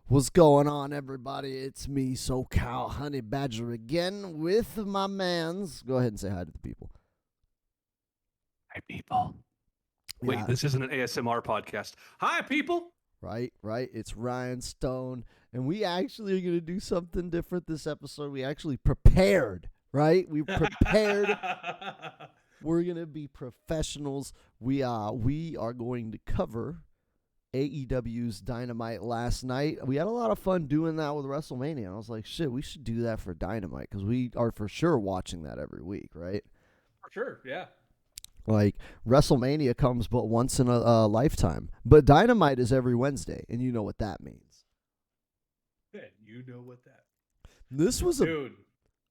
What's going on, everybody? It's me, SoCal Honey Badger, again with my mans. Go ahead and say hi to the people. Hi, people. Wait, this isn't an ASMR podcast. Hi, people. Right. It's Ryan Stone, and we actually are going to do something different this episode. We actually prepared, right? We prepared. We're going to be professionals. We are going to cover AEW's Dynamite last night. We had a lot of fun doing that with WrestleMania. I was like, shit, we should do that for Dynamite because we are for sure watching that every week, right? For sure, yeah. Like, WrestleMania comes but once in a lifetime. But Dynamite is every Wednesday, and you know what that means. And you know what that. This was Dude.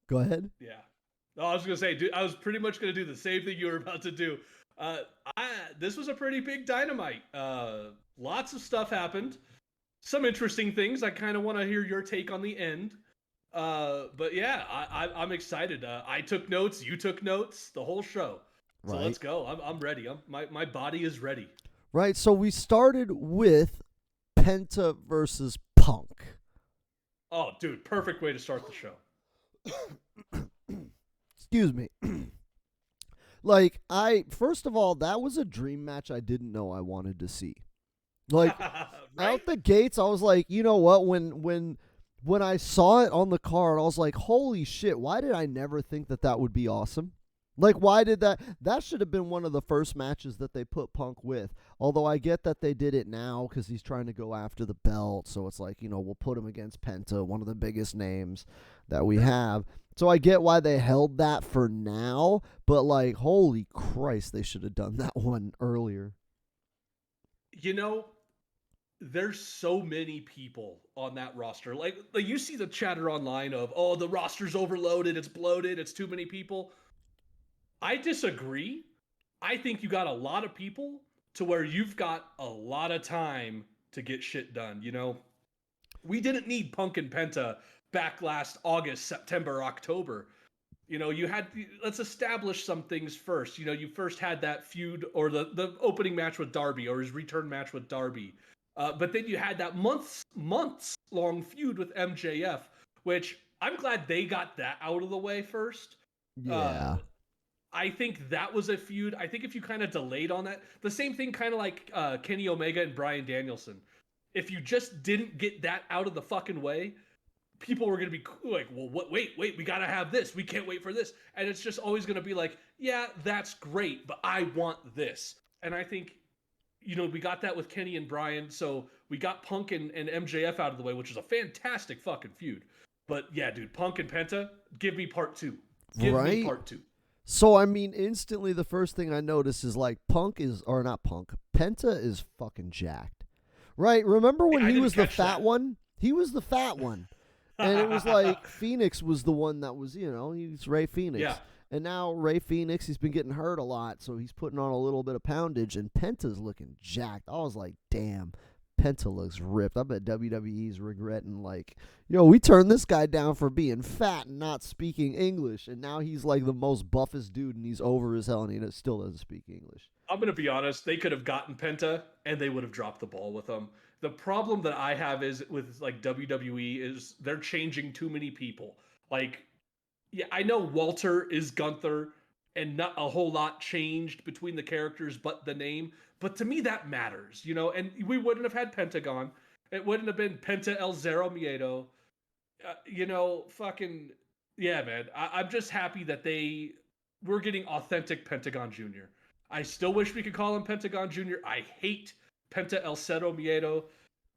Go ahead. Yeah. No, I was going to say, dude, I was pretty much going to do the same thing you were about to do. This was a pretty big Dynamite. Lots of stuff happened. Some interesting things. I kind of want to hear your take on the end. But yeah, I'm excited. I took notes. You took notes. The whole show. So Right. let's go. I'm ready. My body is ready. Right, so we started with Penta versus Punk. Oh, dude, perfect way to start the show. Excuse me. Like, first of all, that was a dream match I didn't know I wanted to see. Like, Right? out the gates, I was like, you know what? When I saw it on the card, I was like, holy shit! Why did I never think that would be awesome? Like, why did that should have been one of the first matches that they put Punk with. Although I get that they did it now because he's trying to go after the belt, so it's like, we'll put him against Penta, one of the biggest names that we have. So I get why they held that for now, but like, holy Christ, they should have done that one earlier. There's so many people on that roster. Like you see the chatter online of, oh, the roster's overloaded, it's bloated, it's too many people. I disagree. I think you got a lot of people to where you've got a lot of time to get shit done. We didn't need Punk and Penta back last August, September, October. Let's establish some things first. You first had that feud or the opening match with Darby or his return match with Darby. But then you had that months long feud with MJF, which I'm glad they got that out of the way first. Yeah. I think that was a feud. I think if you kind of delayed on that, the same thing kind of like Kenny Omega and Bryan Danielson. If you just didn't get that out of the fucking way, people were going to be like, well, wait, we got to have this. We can't wait for this. And it's just always going to be like, yeah, that's great, but I want this. And I think, we got that with Kenny and Bryan. So we got Punk and MJF out of the way, which was a fantastic fucking feud. But yeah, dude, Punk and Penta, give me part two. Give me part two. So, I mean, instantly the first thing I notice is like Penta is fucking jacked. Right? Remember when he was the fat one? He was the fat one. And it was like Phoenix was the one that was, he's Ray Phoenix. Yeah. And now Ray Phoenix, he's been getting hurt a lot, so he's putting on a little bit of poundage, and Penta's looking jacked. I was like, damn, Penta looks ripped. I bet WWE's regretting, like, we turned this guy down for being fat and not speaking English, and now he's like the most buffest dude, and he's over as hell, and he still doesn't speak English. I'm going to be honest. They could have gotten Penta, and they would have dropped the ball with him. The problem that I have is with like WWE is they're changing too many people. Like, yeah, I know Walter is Gunther, and not a whole lot changed between the characters but the name. But to me, that matters, and we wouldn't have had Pentagon. It wouldn't have been Penta El Zero Miedo. Fucking, yeah, man. I'm just happy that we're getting authentic Pentagon Jr. I still wish we could call him Pentagon Jr. I hate Penta El Zero Miedo.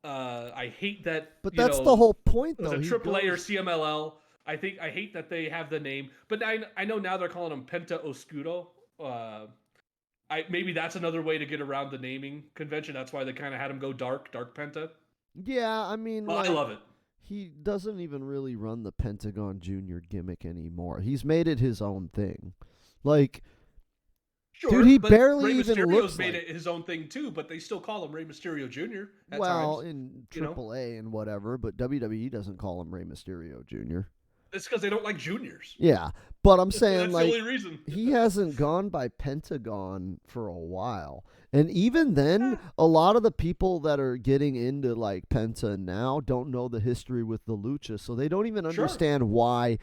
I hate that. But that's the whole point, though. It was a AAA or CMLL. I hate that they have the name, but I know now they're calling him Penta Oscuro. Maybe that's another way to get around the naming convention. That's why they kind of had him go Dark Penta. Yeah, I mean, I love it. He doesn't even really run the Pentagon Jr. gimmick anymore. He's made it his own thing. Like, sure, dude, he but barely Rey even Mysterio's looks made like it his own thing too, but they still call him Rey Mysterio Jr. at well, times, in AAA and whatever, but WWE doesn't call him Rey Mysterio Jr. It's because they don't like juniors. Yeah, but I'm saying That's the like only reason. he hasn't gone by Pentagon for a while. And even then, Yeah, a lot of the people that are getting into like Penta now don't know the history with the Lucha, so they don't even sure. understand why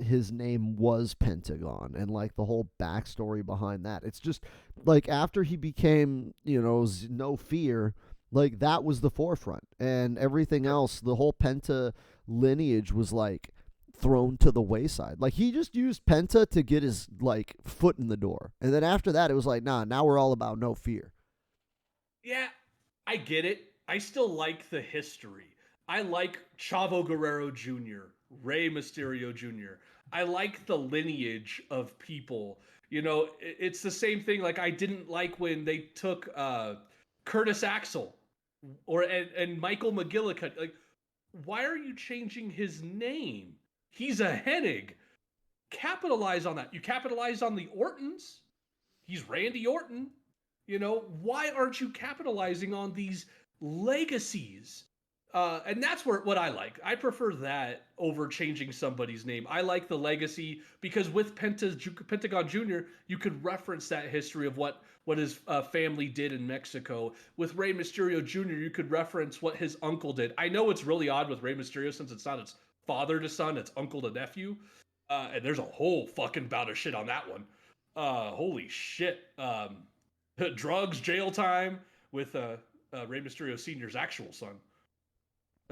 his name was Pentagon and like the whole backstory behind that. It's just like after he became, No Fear, like that was the forefront, and everything Sure. else, the whole Penta lineage was like thrown to the wayside. Like he just used Penta to get his like foot in the door, and then after that, it was like, nah, now we're all about No Fear. Yeah, I get it. I still like the history. I like Chavo Guerrero Jr., Rey Mysterio Jr. I like the lineage of people. It's the same thing. Like I didn't like when they took Curtis Axel and Michael McGillicuddy. Like, why are you changing his name? He's a Hennig. Capitalize on that. You capitalize on the Ortons. He's Randy Orton. Why aren't you capitalizing on these legacies? And that's what I like. I prefer that over changing somebody's name. I like the legacy because with Pentagon Jr., you could reference that history of what his family did in Mexico. With Rey Mysterio Jr., you could reference what his uncle did. I know it's really odd with Rey Mysterio since it's not its father to son, it's uncle to nephew. And there's a whole fucking bout of shit on that one. Holy shit. Drugs, jail time with Rey Mysterio Sr.'s actual son.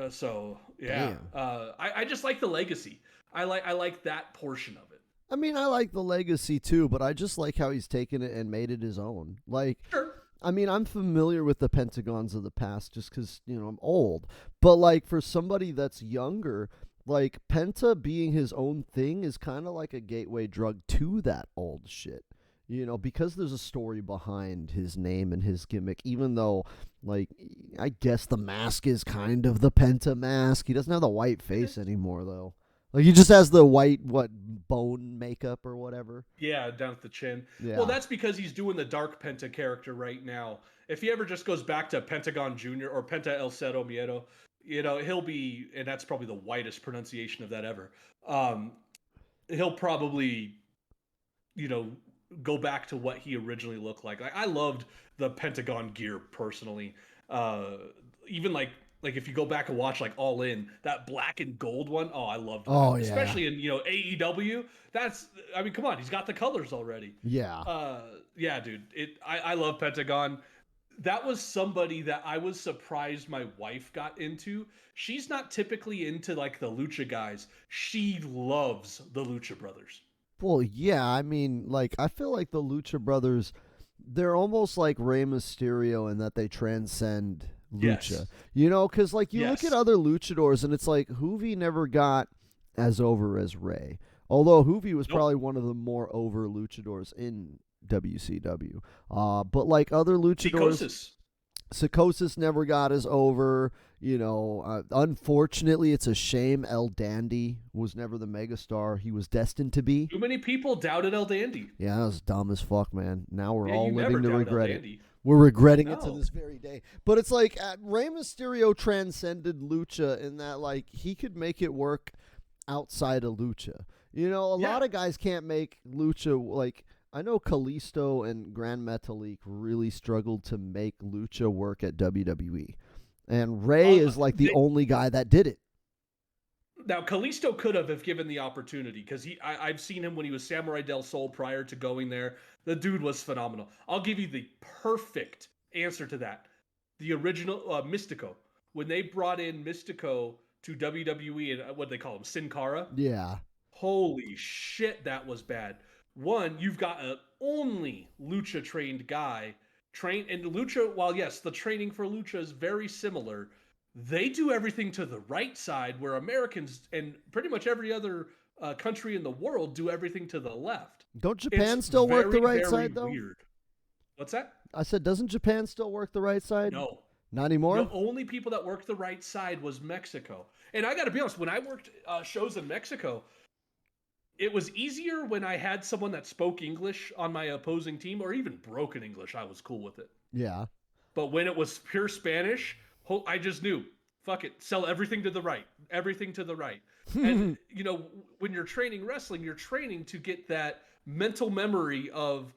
So yeah, Damn. I just like the legacy. I like that portion of it. I mean, I like the legacy too, but I just like how he's taken it and made it his own. Like, Sure. I mean, I'm familiar with the Pentagons of the past just because, I'm old. But, like, for somebody that's younger, like, Penta being his own thing is kind of like a gateway drug to that old shit. Because there's a story behind his name and his gimmick, even though, like, I guess the mask is kind of the Penta mask. He doesn't have the white It face is. anymore, though. Like, he just has the white, bone makeup or whatever. Yeah, down at the chin. Well, Yeah. that's because he's doing the Dark Penta character right now. If he ever just goes back to Pentagon Jr. or Penta El Cero Miedo, he'll be, and that's probably the whitest pronunciation of that ever. Um, he'll probably you know go back to what he originally looked like. I loved the Pentagon gear personally. Uh, even like if you go back and watch like All In, that black and gold one, oh, I loved that. Oh, yeah. Especially in AEW. That's I mean, come on, he's got the colors already. Yeah. Yeah, dude. I love Pentagon. That was somebody that I was surprised my wife got into. She's not typically into like the lucha guys. She loves the Lucha Brothers. Well, yeah, I mean, like, I feel like the Lucha Brothers, they're almost like Rey Mysterio in that they transcend Yes. Lucha. Because, like, you look at Yes. other luchadors and it's like Hoovy never got as over as Rey. Although Hoovy was Nope. probably one of the more over luchadors in WCW. But, like, other luchadors, Psychosis. Psychosis never got as over. Unfortunately, it's a shame El Dandy was never the megastar he was destined to be. Too many people doubted El Dandy. Yeah, that was dumb as fuck, man. Now we're Yeah, all you never living to doubt El regret it. Dandy. We're regretting it to No. this very day. But it's like Rey Mysterio transcended Lucha in that, like, he could make it work outside of Lucha. A Yeah. lot of guys can't make Lucha, like, I know Kalisto and Grand Metalik really struggled to make Lucha work at WWE. And Ray is like the They, only guy that did it. now Kalisto could have if given the opportunity because I've seen him when he was Samurai del Sol prior to going there. The dude was phenomenal. I'll give you the perfect answer to that. The original Mystico when they brought in Mystico to WWE and what they call him Sin Cara. Yeah. Holy shit, that was bad. One, you've got a only lucha trained guy trained and lucha. While yes, the training for lucha is very similar. They do everything to the right side, where Americans and pretty much every other country in the world do everything to the left. Don't It's Japan still work the very, right very side, though? weird. What's that? I said, doesn't Japan still work the right side? No. Not anymore? The only people that worked the right side was Mexico. And I got to be honest, when I worked shows in Mexico, it was easier when I had someone that spoke English on my opposing team or even broken English. I was cool with it. Yeah. But when it was pure Spanish, I just knew fuck it, sell everything to the right, everything to the right. And when you're training wrestling, you're training to get that mental memory of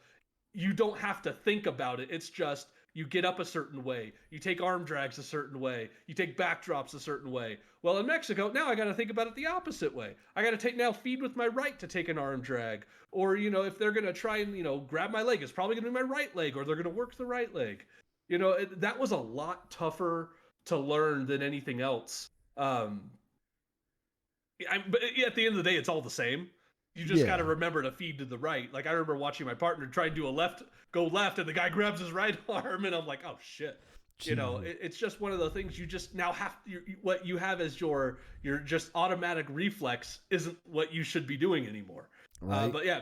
you don't have to think about it. It's just you get up a certain way, you take arm drags a certain way, you take backdrops a certain way. Well, in Mexico, now I got to think about it the opposite way. I got to take now feed with my right to take an arm drag. Or, if they're going to try and, grab my leg, it's probably going to be my right leg, or they're going to work the right leg. That was a lot tougher to learn than anything else. But at the end of the day, it's all the same. You just got to remember to feed to the right. Like, I remember watching my partner try and do go left, and the guy grabs his right arm, and I'm like, oh, shit. It's just one of the things you just now have. What you have as your just automatic reflex isn't what you should be doing anymore. Right. But yeah,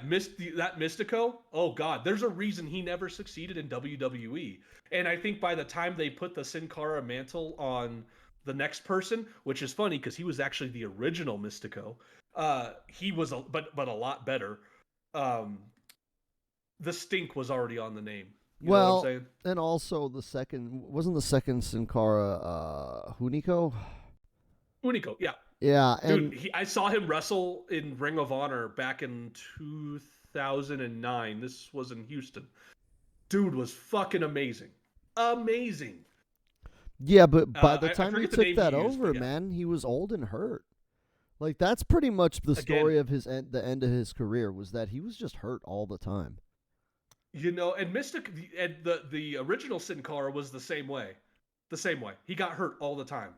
that Mystico, oh, God, there's a reason he never succeeded in WWE. And I think by the time they put the Sin Cara mantle on the next person, which is funny because he was actually the original Mystico, he was but a lot better. The stink was already on the name. You know what I'm saying? And also wasn't the second Sin Cara Hunico? Hunico, yeah. Yeah, and dude, I saw him wrestle in Ring of Honor back in 2009. This was in Houston. Dude was fucking amazing. Amazing. Yeah, but by the time he took that over, man, he was old and hurt. Like, that's pretty much the story of the end of his career, was that he was just hurt all the time. And Mystic, and the original Sin Cara was the same way. The same way. He got hurt all the time.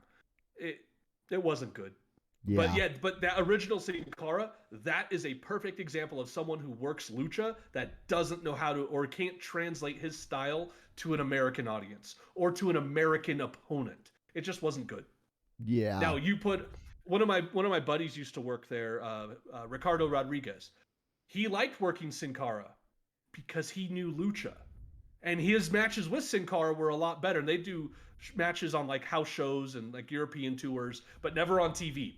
It wasn't good. Yeah. But that original Sin Cara, that is a perfect example of someone who works lucha that doesn't know how to, or can't translate his style to an American audience or to an American opponent. It just wasn't good. Yeah. Now you put one of my buddies used to work there, Ricardo Rodriguez. He liked working Sin Cara because he knew lucha, and his matches with Sin Cara were a lot better. And they do matches on like house shows and like European tours, but never on TV.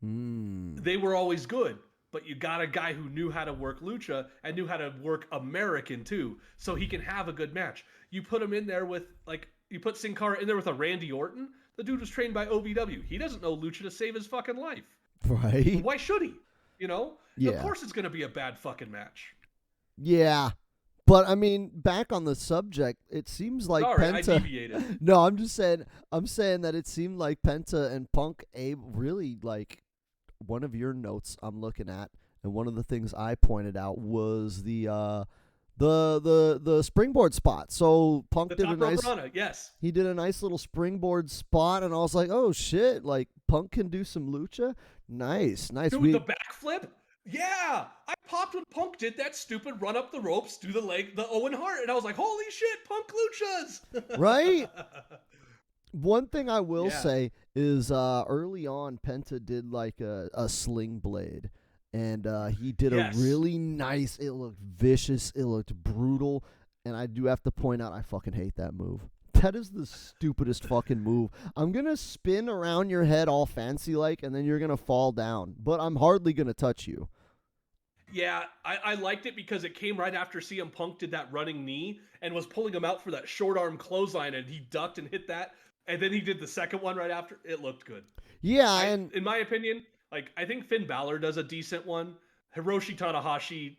They were always good, but you got a guy who knew how to work lucha and knew how to work American too, so he can have a good match. You put him in there with you put Sin Cara in there with a Randy Orton. The dude was trained by OVW. He doesn't know lucha to save his fucking life. Right? Why should he? Yeah. Of course it's going to be a bad fucking match. Yeah. But I mean, back on the subject, it seems like Penta. I deviated. No, I'm saying that it seemed like Penta and Punk really like one of your notes I'm looking at, and one of the things I pointed out was the springboard spot. So Punk did a nice Rana, yes. He did a nice little springboard spot, and I was like, oh shit, like Punk can do some lucha. Nice. Dude, the backflip. Yeah, I popped when Punk did that stupid run up the ropes, do the Owen Hart, and I was like, holy shit, Punk luchas! Right? One thing I will say is early on, Penta did like a sling blade, and he did a really nice, it looked vicious, it looked brutal, and I do have to point out, I fucking hate that move. That is the stupidest fucking move. I'm going to spin around your head all fancy-like, and then you're going to fall down, but I'm hardly going to touch you. Yeah, I liked it because it came right after CM Punk did that running knee and was pulling him out for that short arm clothesline, and he ducked and hit that, and then he did the second one right after. It looked good. Yeah, and in my opinion, I think Finn Balor does a decent one. Hiroshi Tanahashi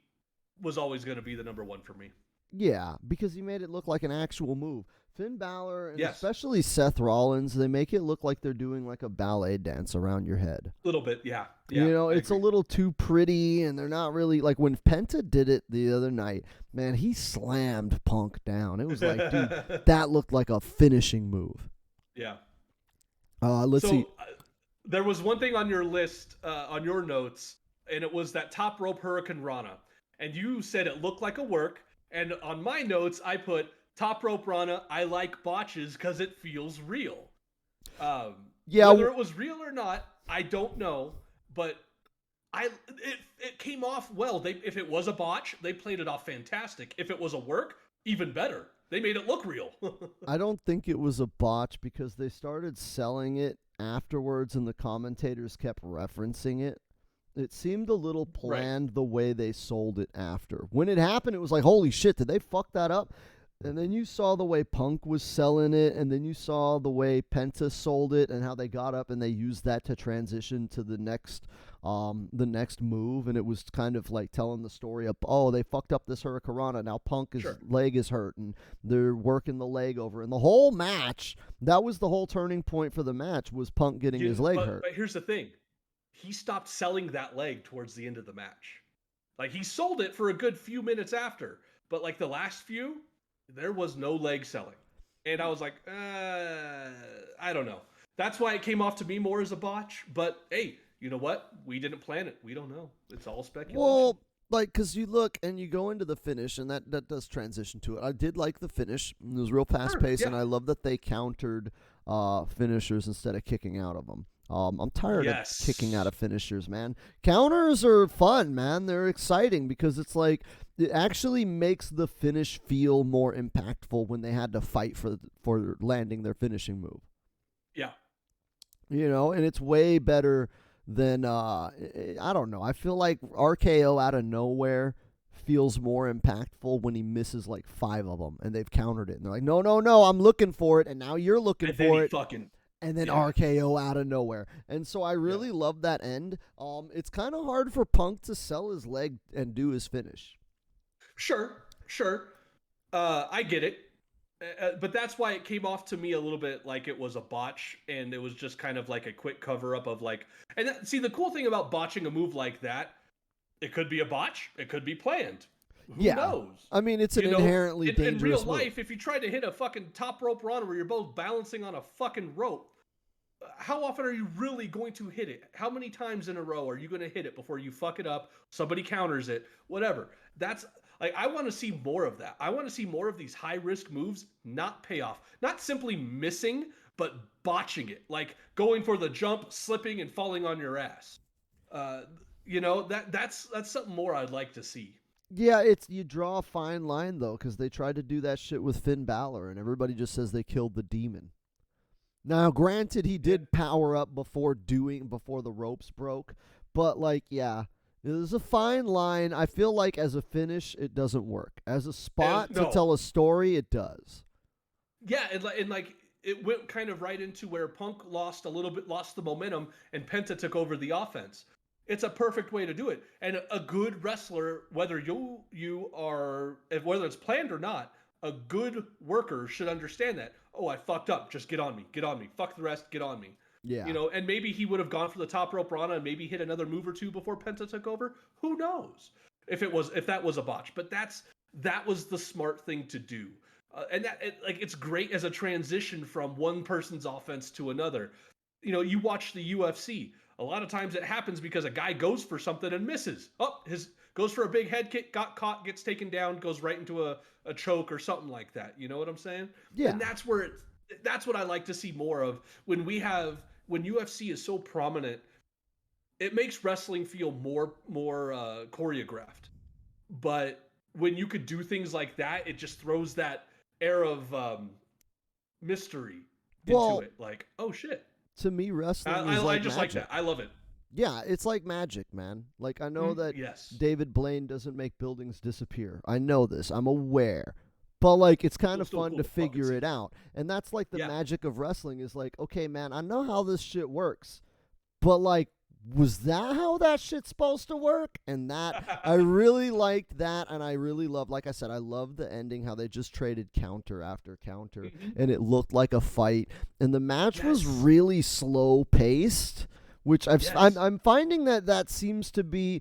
was always going to be the number one for me. Yeah, because he made it look like an actual move. Finn Balor, and especially Seth Rollins, they make it look like they're doing like a ballet dance around your head. A little bit, yeah. It's a little too pretty, and they're not really, like when Penta did it the other night, man, he slammed Punk down. It was like, dude, that looked like a finishing move. Yeah. Let's see. There was one thing on your list, on your notes, and it was that top rope Hurricane Rana. And you said it looked like a work, and on my notes, I put, top rope Rana, I like botches because it feels real. Whether it was real or not, I don't know, but it came off well. If it was a botch, they played it off fantastic. If it was a work, even better. They made it look real. I don't think it was a botch because they started selling it afterwards, and the commentators kept referencing it. It seemed a little planned the way they sold it after. When it happened, it was like, holy shit, did they fuck that up? And then you saw the way Punk was selling it, and then you saw the way Penta sold it, and how they got up and they used that to transition to the next move, and it was kind of like telling the story of, oh, they fucked up this Hurricanrana, now Punk's Sure. leg is hurt, and they're working the leg over, and the whole match, that was the whole turning point for the match, was Punk getting his leg hurt. But here's the thing, he stopped selling that leg towards the end of the match. Like, he sold it for a good few minutes after, but like the last few, there was no leg selling. And I was like, I don't know. That's why it came off to me more as a botch. But hey, you know what? We didn't plan it. We don't know. It's all speculation. Well, like, because you look and you go into the finish, and that does transition to it. I did like the finish. It was real fast-paced, and I love that they countered finishers instead of kicking out of them. I'm tired of kicking out of finishers, man. Counters are fun, man. They're exciting because it's like it actually makes the finish feel more impactful when they had to fight for landing their finishing move. Yeah. You know, and it's way better than I don't know. I feel like RKO out of nowhere feels more impactful when he misses like 5 of them and they've countered it. And they're like, no, I'm looking for it, and now you're looking for it. And then RKO out of nowhere. And so I really love that end. It's kind of hard for Punk to sell his leg and do his finish. Sure. I get it. But that's why it came off to me a little bit like it was a botch, and it was just kind of like a quick cover-up of like... And see, the cool thing about botching a move like that, it could be a botch, it could be planned. Who knows? I mean, it's an inherently dangerous in real move. life, if you try to hit a fucking top rope run where you're both balancing on a fucking rope, how often are you really going to hit it? How many times in a row are you going to hit it before you fuck it up, somebody counters it, whatever? That's... Like, I want to see more of that. I want to see more of these high-risk moves not pay off. Not simply missing, but botching it. Like, going for the jump, slipping, and falling on your ass. That's something more I'd like to see. Yeah, you draw a fine line, though, because they tried to do that shit with Finn Balor, and everybody just says they killed the demon. Now, granted, he did power up before the ropes broke, but, like, yeah... There's a fine line. I feel like as a finish, it doesn't work. As a spot to tell a story, it does. Yeah, and like it went kind of right into where Punk lost the momentum, and Penta took over the offense. It's a perfect way to do it. And a good wrestler, whether whether it's planned or not, a good worker should understand that. Oh, I fucked up. Just get on me. Fuck the rest. Get on me. Yeah. And maybe he would have gone for the top rope Rana and maybe hit another move or two before Penta took over. Who knows if that was a botch? But that was the smart thing to do, and it's great as a transition from one person's offense to another. You watch the UFC. A lot of times it happens because a guy goes for something and misses. Goes for a big head kick, got caught, gets taken down, goes right into a choke or something like that. You know what I'm saying? Yeah. And that's what I like to see more of when UFC is so prominent. It makes wrestling feel more choreographed. But when you could do things like that, it just throws that air of mystery into it. Like, oh shit. To me, wrestling is I just magic. Like that. I love it. Yeah, it's like magic, man. Like, I know that David Blaine doesn't make buildings disappear. I know this. I'm aware. But, like, it's kind of fun to figure it out. And that's, like, the magic of wrestling is, like, okay, man, I know how this shit works. But, like, was that how that shit's supposed to work? And that, I really liked that. And I really love, like I said, I love the ending, how they just traded counter after counter. Mm-hmm. And it looked like a fight. And the match was really slow-paced, which I'm finding that seems to be...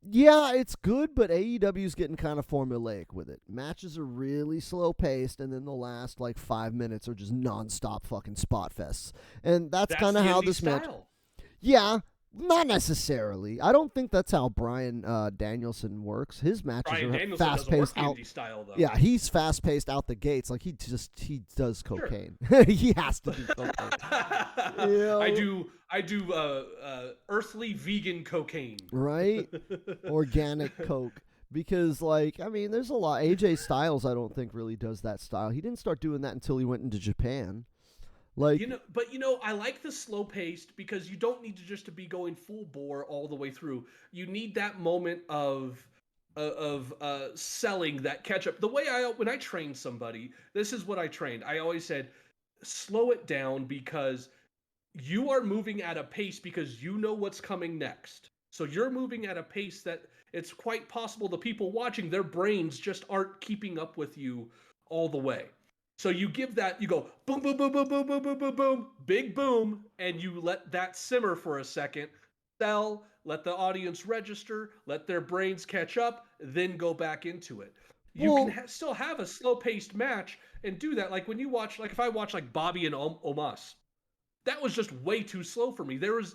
Yeah, it's good, but AEW's getting kind of formulaic with it. Matches are really slow-paced, and then the last, 5 minutes are just non-stop fucking spot fests. And that's kind of how this match... Yeah, not necessarily. I don't think that's how Bryan Danielson works. His matches are fast-paced out. Style, though. Yeah, he's fast-paced out the gates. Like, he does cocaine. He has to do cocaine. I do earthly vegan cocaine. Right? Organic coke. Because, there's a lot. AJ Styles, I don't think, really does that style. He didn't start doing that until he went into Japan. I like the slow paced because you don't need to be going full bore all the way through. You need that moment of selling that catch up. The way when I trained somebody, this is what I trained. I always said, slow it down because you are moving at a pace because you know what's coming next. So you're moving at a pace that it's quite possible the people watching, their brains just aren't keeping up with you all the way. So you give that, you go boom, boom, boom, boom, boom, boom, boom, boom, boom, big boom, and you let that simmer for a second, sell, let the audience register, let their brains catch up, then go back into it. You can Well, still have a slow paced match and do that. Like when you watch, like if I watch like Bobby and Omos, that was just way too slow for me. There was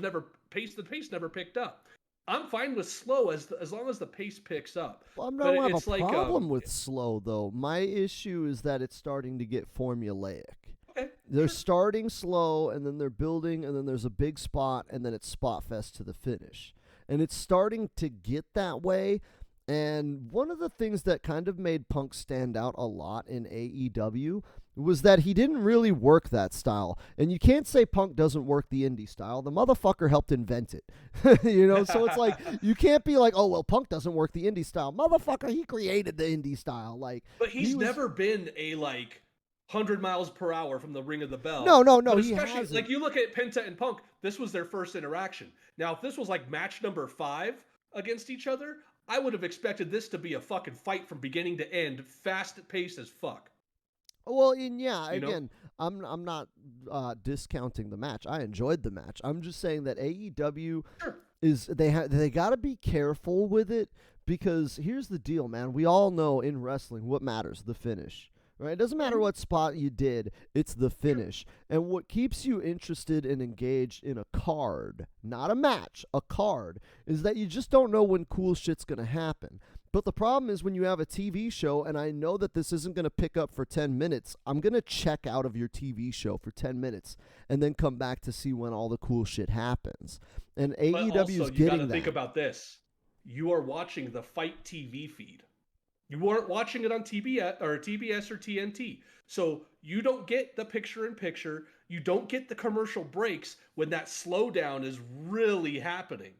never pace. The pace never picked up. I'm fine with slow as long as the pace picks up. I But don't have a it's like problem with slow though. My issue is that it's starting to get formulaic. okay, They're sure. starting slow and then they're building and then there's a big spot and then it's spot fest to the finish. And it's starting to get that way. And one of the things that kind of made Punk stand out a lot in AEW was that he didn't really work that style. And you can't say Punk doesn't work the indie style. The motherfucker helped invent it. So it's like you can't be like, "Oh, well, Punk doesn't work the indie style." Motherfucker, he created the indie style. Like But he he's was never been a like 100 miles per hour from the ring of the bell. no, But he especially hasn't. like you look at Penta and Punk, this was their first interaction. Now, if this was like match number 5 against each other, I would have expected this to be a fucking fight from beginning to end, fast paced as fuck. Well, and yeah, You know? again, I'm not discounting the match. I enjoyed the match. I'm just saying that AEW Sure. is they got to be careful with it because here's the deal, man. We all know in wrestling what matters, the finish. Right? It doesn't matter Mhm. what spot you did, it's the Sure. finish. And what keeps you interested and engaged in a card, not a match, a card, is that you just don't know when cool shit's going to happen. But the problem is when you have a TV show and I know that this isn't going to pick up for 10 minutes, I'm going to check out of your TV show for 10 minutes and then come back to see when all the cool shit happens. And But AEW also, is you got to getting think that. about this. You are watching the Fight TV feed. You weren't watching it on TBS or TNT. So you don't get the picture in picture. You don't get the commercial breaks when that slowdown is really happening.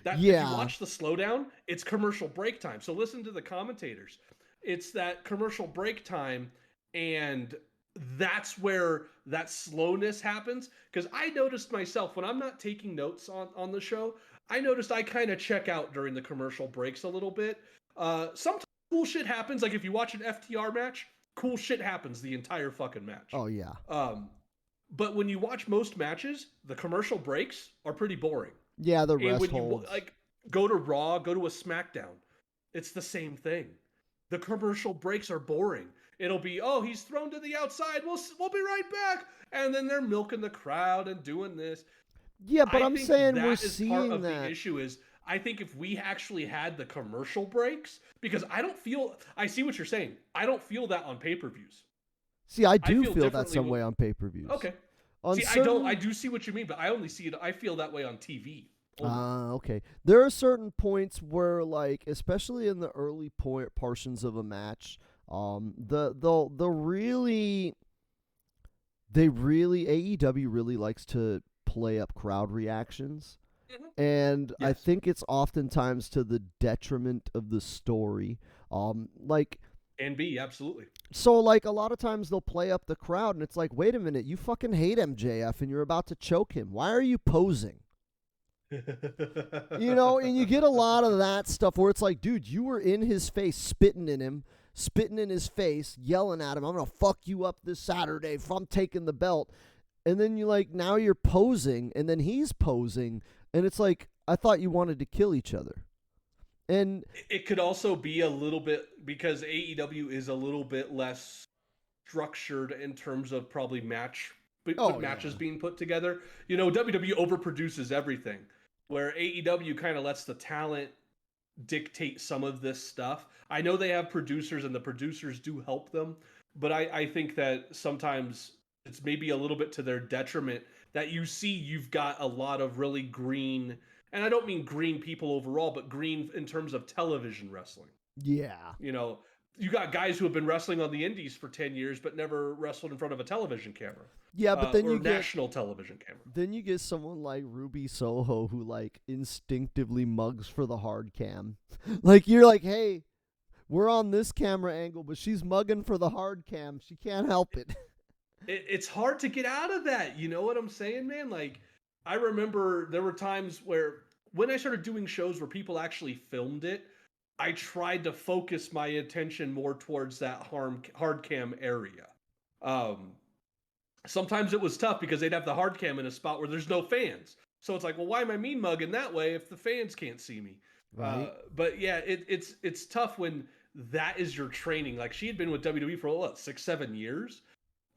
That if you Yeah. watch the slowdown, it's commercial break time. So listen to the commentators. It's that commercial break time, and that's where that slowness happens. Because I noticed myself when I'm not taking notes on the show, I noticed I kind of check out during the commercial breaks a little bit. Sometimes cool shit happens. Like if you watch an FTR match, cool shit happens the entire fucking match. Oh, yeah. Um, but when you watch most matches, the commercial breaks are pretty boring. Yeah, the And rest when you holds. like go to Raw, go to a SmackDown, it's the same thing. The commercial breaks are boring. It'll be, oh, he's thrown to the outside. We'll be right back. And then they're milking the crowd and doing this. Yeah, but I I'm think saying we're that is part seeing of the that. issue is I think if we actually had the commercial breaks, because I see what you're saying. I don't feel that on pay-per-views. See, I I do feel feel that differently. some way on pay-per-views. Okay. On See, I certain do see what you mean, but I only see it, I feel that way on TV only. okay. There are certain points where, like, especially in the early point portions of a match, the really, they really AEW really likes to play up crowd reactions, Mhm. and I Yes. think it's oftentimes to the detriment of the story. Like And B, absolutely. so, like, a lot of times they'll play up the crowd, and it's like, wait a minute, you fucking hate MJF, and you're about to choke him. Why are you posing? And you get a lot of that stuff where it's like, dude, you were in his face, spitting in his face, yelling at him, I'm going to fuck you up this Saturday if I'm taking the belt. And then now you're posing, and then he's posing, and it's like, I thought you wanted to kill each other. And It could also be a little bit because AEW is a little bit less structured in terms of probably oh, matches yeah. being put together. WWE overproduces everything, where AEW kind of lets the talent dictate some of this stuff. I know they have producers and the producers do help them, but I think that sometimes it's maybe a little bit to their detriment that you've got a lot of really green, and I don't mean green people overall, but green in terms of television wrestling. Yeah. You know, you got guys who have been wrestling on the indies for 10 years but never wrestled in front of a television camera. Yeah, but then or you get national television camera. then you get someone like Ruby Soho who like instinctively mugs for the hard cam. Like you're like, hey, we're on this camera angle, but she's mugging for the hard cam. She can't help it. It's hard to get out of that. You know what I'm saying, man? Like, I remember there were times where when I started doing shows where people actually filmed it, I tried to focus my attention more towards that hard cam area. Um, Sometimes it was tough because they'd have the hard cam in a spot where there's no fans. So it's like, well, why am I mean mugging that way if the fans can't see me? Right? But yeah, it's tough when that is your training. Like she had been with WWE for what, 6-7 years.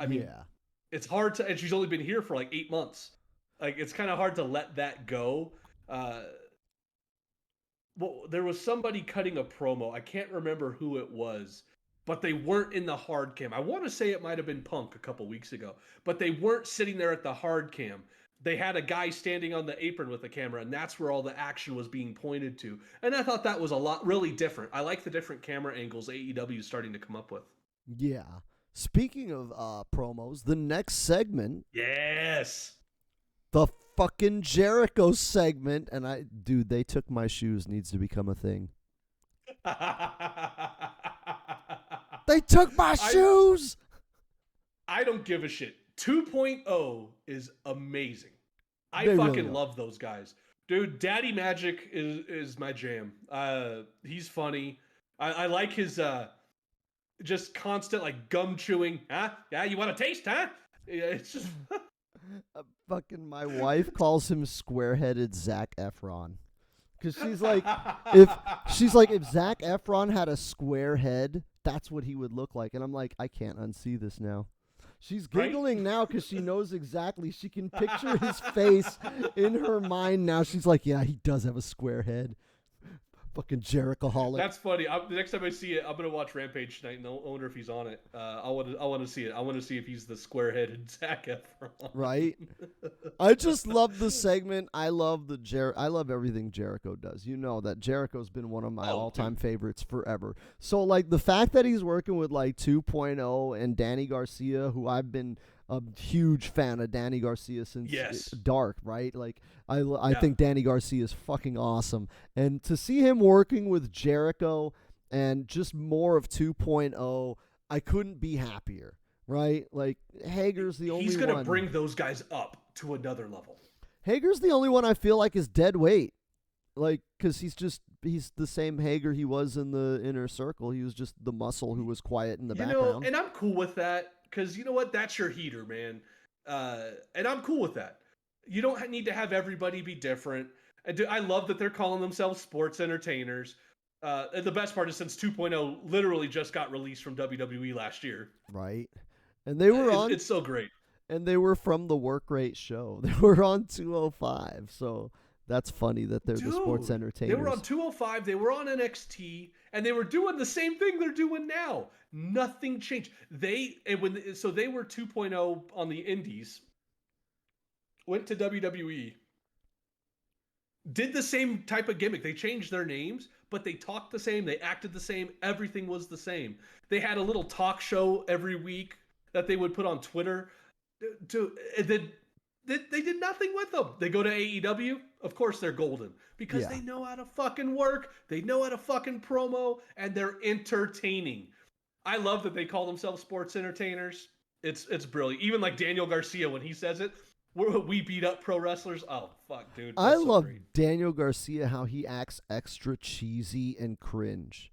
I mean, Yeah. it's hard to, and she's only been here for like 8 months. Like it's kind of hard to let that go. Well, there was somebody cutting a promo. I can't remember who it was, but they weren't in the hard cam. I want to say it might have been Punk a couple weeks ago, but they weren't sitting there at the hard cam. They had a guy standing on the apron with the camera, and that's where all the action was being pointed to. And I thought that was a lot really different. I like the different camera angles AEW is starting to come up with. Yeah. Speaking of promos, the next segment, Yes. the fucking Jericho segment, and dude, they took my shoes needs to become a thing. They took my shoes. I don't give a shit. 2.0 is amazing. I They fucking really are. love those guys. Dude, Daddy Magic is my jam. He's funny. I like his just constant like gum chewing. Huh? Yeah, you want a taste, huh? Yeah, it's just Fucking my wife calls him square-headed Zac Efron. Because if Zac Efron had a square head, that's what he would look like. And I'm like, I can't unsee this now. She's giggling now because she knows exactly. She can picture his face in her mind now. She's like, yeah, he does have a square head. Fucking Jericho-holic. That's funny. The next time I see it, I'm gonna watch Rampage tonight, and I wonder if he's on it. I want to see it. I want to see if he's the square-headed Zac Efron. Right? I just love the segment. I love I love everything Jericho does. You know that Jericho's been one of my all-time favorites forever. So like the fact that he's working with like 2.0 and Danny Garcia, who I've been a huge fan of Danny Garcia since Dark, right? Like I think Danny Garcia is fucking awesome. And to see him working with Jericho and just more of 2.0, I couldn't be happier. Right? Like, Hager's the only one. He's going to bring those guys up to another level. Hager's the only one I feel like is dead weight. Like, because he's the same Hager he was in the Inner Circle. He was just the muscle who was quiet in the background. And I'm cool with that, because you know what? That's your heater, man. And I'm cool with that. You don't need to have everybody be different. I love that they're calling themselves sports entertainers. And the best part is since 2.0 literally just got released from WWE last year. Right. And they were It's so great. And they were from the Work Rate show. They were on 205. So that's funny that they're the sports entertainers. They were on 205. They were on NXT, and they were doing the same thing they're doing now. Nothing changed. They were 2.0 on the Indies. Went to WWE. Did the same type of gimmick. They changed their names, but they talked the same. They acted the same. Everything was the same. They had a little talk show every week that they would put on Twitter. They did nothing with them. They go to AEW. Of course they're golden because they know how to fucking work. They know how to fucking promo, and they're entertaining. I love that they call themselves sports entertainers. It's brilliant. Even like Daniel Garcia, when he says it, we beat up pro wrestlers. Oh, fuck, dude. I love Daniel Garcia, how he acts extra cheesy and cringe.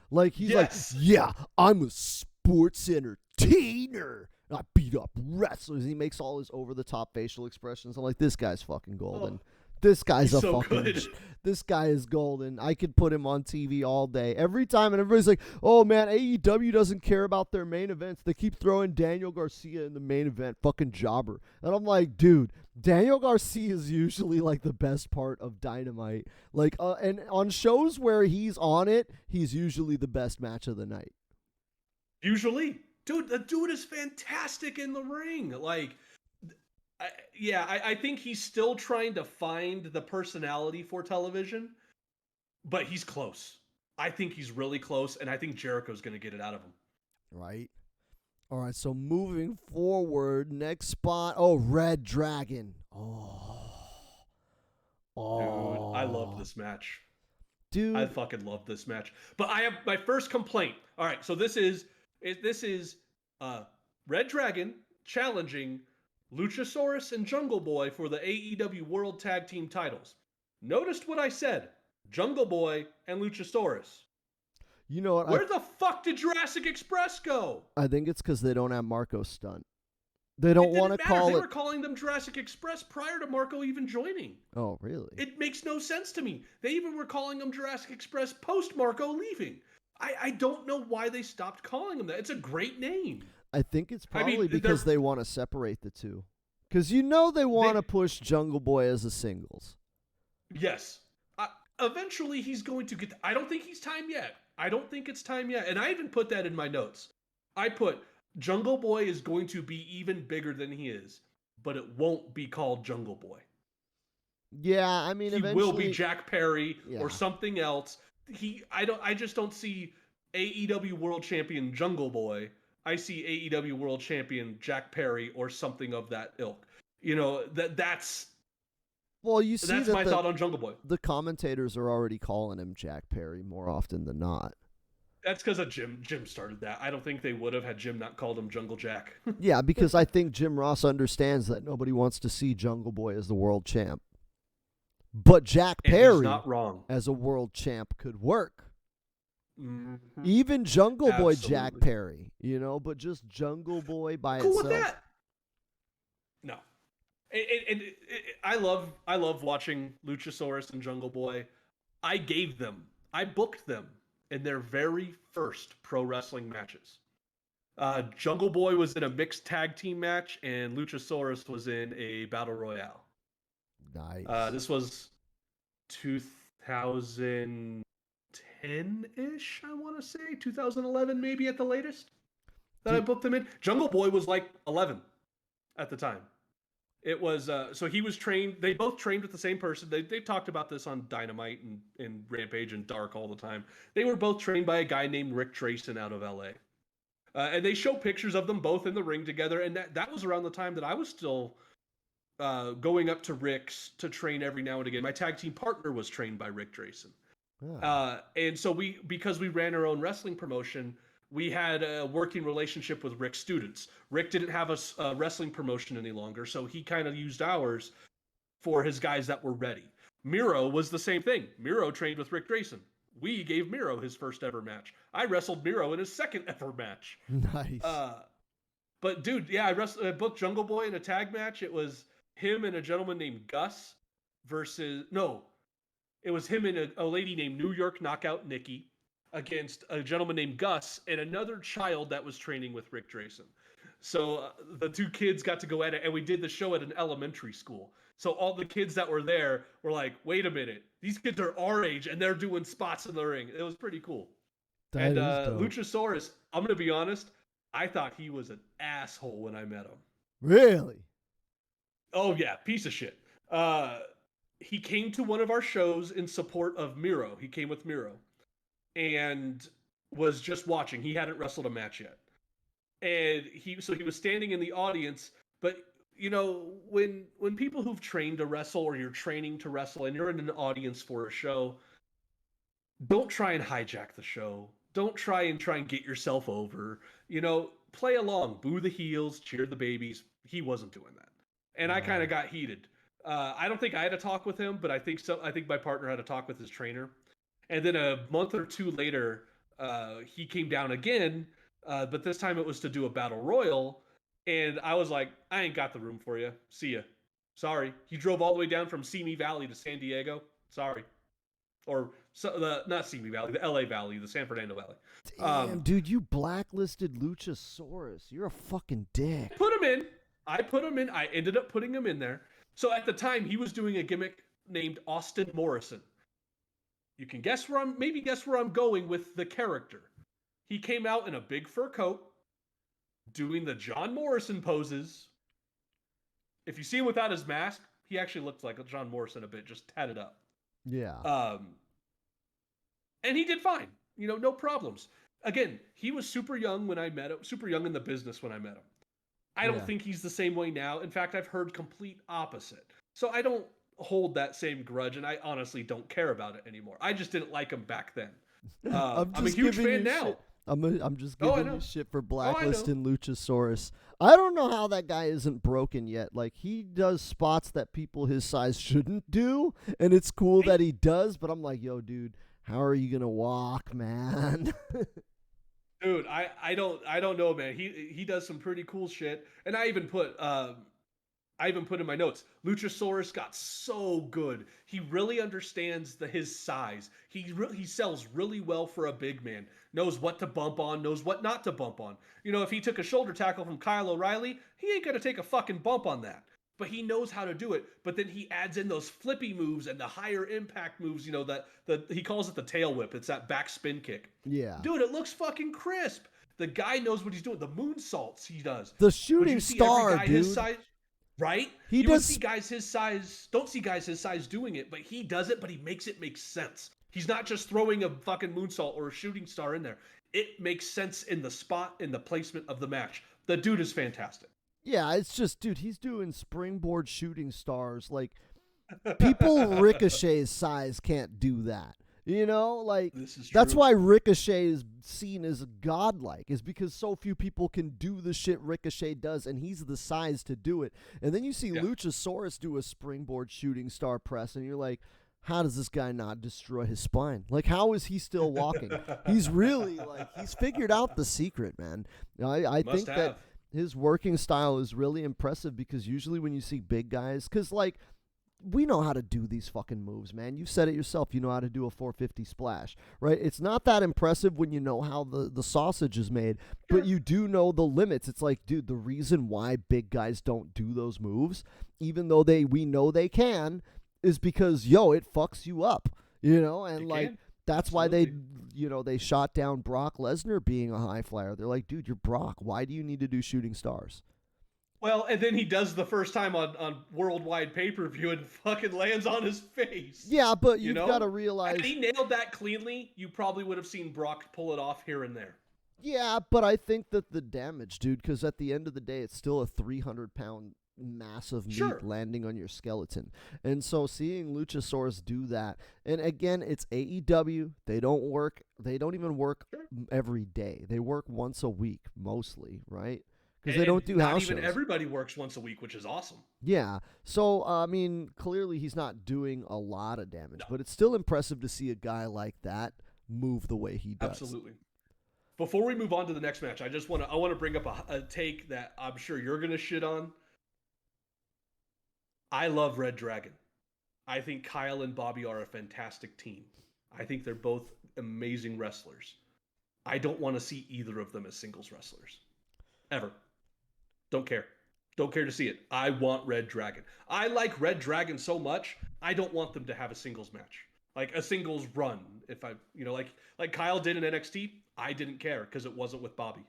Like, he's like, yeah, I'm a sports entertainer. I beat up wrestlers. He makes all his over-the-top facial expressions. I'm like, this guy's fucking golden. This guy's this guy is golden. I could put him on TV all day. Every time, and everybody's like, oh man, AEW doesn't care about their main events. They keep throwing Daniel Garcia in the main event. Fucking jobber. And I'm like, dude, Daniel Garcia is usually like the best part of Dynamite. Like, and on shows where he's on it, he's usually the best match of the night. Usually. Dude, the dude is fantastic in the ring. Like, I think he's still trying to find the personality for television, but he's close. I think he's really close, and I think Jericho's going to get it out of him. Right. All right, so moving forward, next spot. Oh, Red Dragon. Dude, I love Oh. this match. I Dude. fucking love this match. But I have my first complaint. All right, so this is uh Red Dragon challenging Luchasaurus and Jungle Boy for the AEW World Tag Team titles. Noticed what I said? Jungle Boy and Luchasaurus. You know what? Where the fuck did Jurassic Express go? I think it's because they don't have Marco Stunt. They don't It want to didn't matter. call They it. were calling them Jurassic Express prior to Marco even joining. Oh, really? It makes no sense to me. They even were calling them Jurassic Express post Marco leaving. I don't know why they stopped calling them that. It's a great name. I think it's I mean, probably because they want to separate the two. Because you know they want to They- push Jungle Boy as a singles. Yes. Eventually, he's going to get. I don't think he's time yet. I don't think it's time yet. And I even put that in my notes. I put Jungle Boy is going to be even bigger than he is, but it won't be called Jungle Boy. Yeah, I mean, He eventually will be Jack Perry Yeah. or something else. I just don't see AEW World Champion Jungle Boy. I see AEW World Champion Jack Perry or something of that ilk. You know, that's Well, you see that's that my thought on Jungle Boy. the commentators are already calling him Jack Perry more often than not. That's because of Jim. Jim started that. I don't think they would have had Jim not called him Jungle Jack. Yeah, because I think Jim Ross understands that nobody wants to see Jungle Boy as the world champ. But Jack And Perry he's not wrong. as a world champ could work. Mhm. Even Jungle Boy Jack Absolutely. Perry, but just Jungle Boy by Cool itself. with that. No. And I love watching Luchasaurus and Jungle Boy. I booked them in their very first pro wrestling matches. Jungle Boy was in a mixed tag team match, and Luchasaurus was in a battle royale. Nice. This was 2010-ish, I want to say 2011, maybe at the latest. That I booked them in. Jungle Boy was like 11 at the time. It was so he was trained. They both trained with the same person. They talked about this on Dynamite and Rampage and Dark all the time. They were both trained by a guy named Rick Drayson out of LA. And they show pictures of them both in the ring together. And that was around the time that I was still going up to Rick's to train every now and again. My tag team partner was trained by Rick Drayson. And so because we ran our own wrestling promotion, we had a working relationship with Rick's students. Rick didn't have a wrestling promotion any longer, so he kind of used ours for his guys that were ready. Miro was the same thing. Miro trained with Rick Drayson. We gave Miro his first ever match. I wrestled Miro in his second ever match. Nice. But dude, yeah, I booked Jungle Boy in a tag match. It was him and a gentleman named Gus it was him and a lady named New York Knockout Nikki against a gentleman named Gus and another child that was training with Rick Drayson. So the two kids got to go at it, and we did the show at an elementary school. So all the kids that were there were like, wait a minute, these kids are our age, and they're doing spots in the ring. It was pretty cool. That is dope. Luchasaurus, I'm going to be honest, I thought he was an asshole when I met him. Really? Oh, yeah, piece of shit. He came to one of our shows in support of Miro. He came with Miro and was just watching. He hadn't wrestled a match yet. And he was standing in the audience, but when people who've trained to wrestle or you're training to wrestle and you're in an audience for a show, don't try and hijack the show. Don't try and get yourself over. Play along, boo the heels, cheer the babies. He wasn't doing that. And I kind of got heated. I don't think I had a talk with him, but I think so. I think my partner had a talk with his trainer. And then a month or two later, he came down again, but this time it was to do a battle royal. And I was like, I ain't got the room for you. See ya. Sorry. He drove all the way down from Simi Valley to San Diego. Sorry. Or not Simi Valley, the LA Valley, the San Fernando Valley. Damn, dude, you blacklisted Luchasaurus. You're a fucking dick. I put him in. I ended up putting him in there. So at the time, he was doing a gimmick named Austin Morrison. You can guess where I'm going with the character. He came out in a big fur coat, doing the John Morrison poses. If you see him without his mask, he actually looks like a John Morrison a bit, just tatted up. Yeah. And he did fine. No problems. Again, he was super young when I met him, super young in the business when I met him. I don't Yeah. think he's the same way now. In fact, I've heard complete opposite. So I don't hold that same grudge, and I honestly don't care about it anymore. I just didn't like him back then. I'm I'm a just huge giving fan you now. shit. I'm just Oh, I giving you know. shit for Oh, I know. blacklisting Luchasaurus. I don't know how that guy isn't broken yet. Like, he does spots that people his size shouldn't do, and it's cool that he does, but I'm like, yo, dude, how are you gonna walk, man? Dude, I don't know, man. He does some pretty cool shit, and I even put in my notes. Luchasaurus got so good. He really understands his size. He sells really well for a big man. Knows what to bump on. Knows what not to bump on. If he took a shoulder tackle from Kyle O'Reilly, he ain't gonna take a fucking bump on that. But he knows how to do it. But then he adds in those flippy moves and the higher impact moves. That he calls it the tail whip. It's that back spin kick. Yeah. Dude, it looks fucking crisp. The guy knows what he's doing. The moonsaults he does. The Would shooting you see every star, guy dude. his size? Right? He You would does. see guys his size, don't see guys his size doing it, but he does it, but he makes it make sense. He's not just throwing a fucking moonsault or a shooting star in there. It makes sense in the spot, in the placement of the match. The dude is fantastic. Yeah, it's just, dude, he's doing springboard shooting stars. Like, people Ricochet's size can't do that. Like, This is that's true. why Ricochet is seen as godlike, is because so few people can do the shit Ricochet does, and he's the size to do it. And then you see Yeah. Luchasaurus do a springboard shooting star press, and you're like, how does this guy not destroy his spine? Like, how is he still walking? He's really, like, he's figured out the secret, man. I Must think that have. his working style is really impressive, because usually when you see big guys, because, like, we know how to do these fucking moves, man. You said it yourself. You know how to do a 450 splash, right? It's not that impressive when you know how the sausage is made, but you do know the limits. It's like, dude, the reason why big guys don't do those moves, even though we know they can, is because, it fucks you up, and It like, can. that's why Absolutely. they shot down Brock Lesnar being a high flyer. They're like, dude, you're Brock. Why do you need to do shooting stars? Well, and then he does the first time on worldwide pay-per-view and fucking lands on his face. Yeah, but You you've know? got to realize. Had he nailed that cleanly, you probably would have seen Brock pull it off here and there. Yeah, but I think that the damage, dude, because at the end of the day, it's still a 300-pound mass of meat Sure. landing on your skeleton. And so seeing Luchasaurus do that, and again, it's AEW. They don't even work Sure. every day. They work once a week, mostly, right? Because they And don't do not house even shows. everybody works once a week, which is awesome. Yeah. So, I mean, clearly he's not doing a lot of damage, No. but it's still impressive to see a guy like that move the way he does. Absolutely. Before we move on to the next match, I want to bring up a take that I'm sure you're gonna shit on. I love Red Dragon. I think Kyle and Bobby are a fantastic team. I think they're both amazing wrestlers. I don't want to see either of them as singles wrestlers. Ever. Don't care. Don't care to see it. I want Red Dragon. I like Red Dragon so much, I don't want them to have a singles match. Like a singles run. If I, like Kyle did in NXT, I didn't care because it wasn't with Bobby.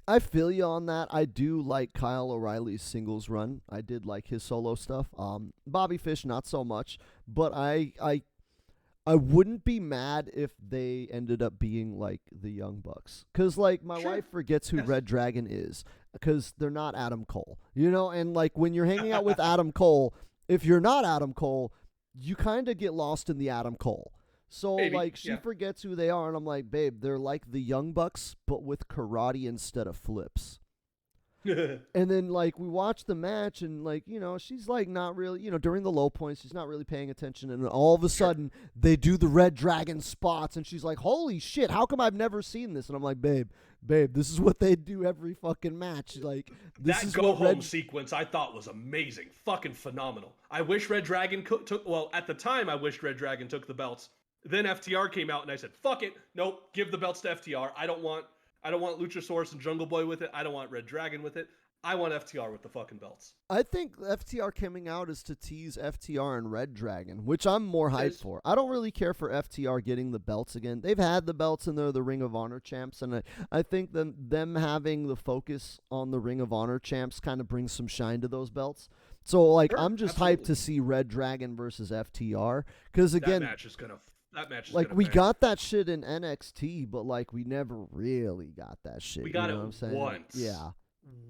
I feel you on that. I do like Kyle O'Reilly's singles run. I did like his solo stuff. Bobby Fish, not so much, but I wouldn't be mad if they ended up being like the Young Bucks. Because, like, my Sure. wife forgets who Yes. Red Dragon is because they're not Adam Cole. And, like, when you're hanging out with Adam Cole, if you're not Adam Cole, you kind of get lost in the Adam Cole. So, Maybe, like, she yeah. forgets who they are, and I'm like, babe, they're like the Young Bucks, but with karate instead of flips. And then, like, we watch the match, and, like, she's, like, not really, during the low points, she's not really paying attention. And then all of a sudden, they do the Red Dragon spots, and she's like, holy shit, how come I've never seen this? And I'm like, babe, this is what they do every fucking match. Like, this That is go what home Red... sequence I thought was amazing. Fucking phenomenal. I wish Red Dragon took, well, at the time, I wished Red Dragon took the belts. Then FTR came out, and I said, fuck it. Nope, give the belts to FTR. I don't want Luchasaurus and Jungle Boy with it. I don't want Red Dragon with it. I want FTR with the fucking belts. I think FTR coming out is to tease FTR and Red Dragon, which I'm more hyped for. I don't really care for FTR getting the belts again. They've had the belts and they're the Ring of Honor champs, and I think them having the focus on the Ring of Honor champs kind of brings some shine to those belts. So, like, Sure, I'm just absolutely. hyped to see Red Dragon versus FTR, because, again, That match is gonna That match is Like, gonna we bang. got that shit in NXT, but, like, we never really got that shit. We got you know it what I'm saying? once. Yeah.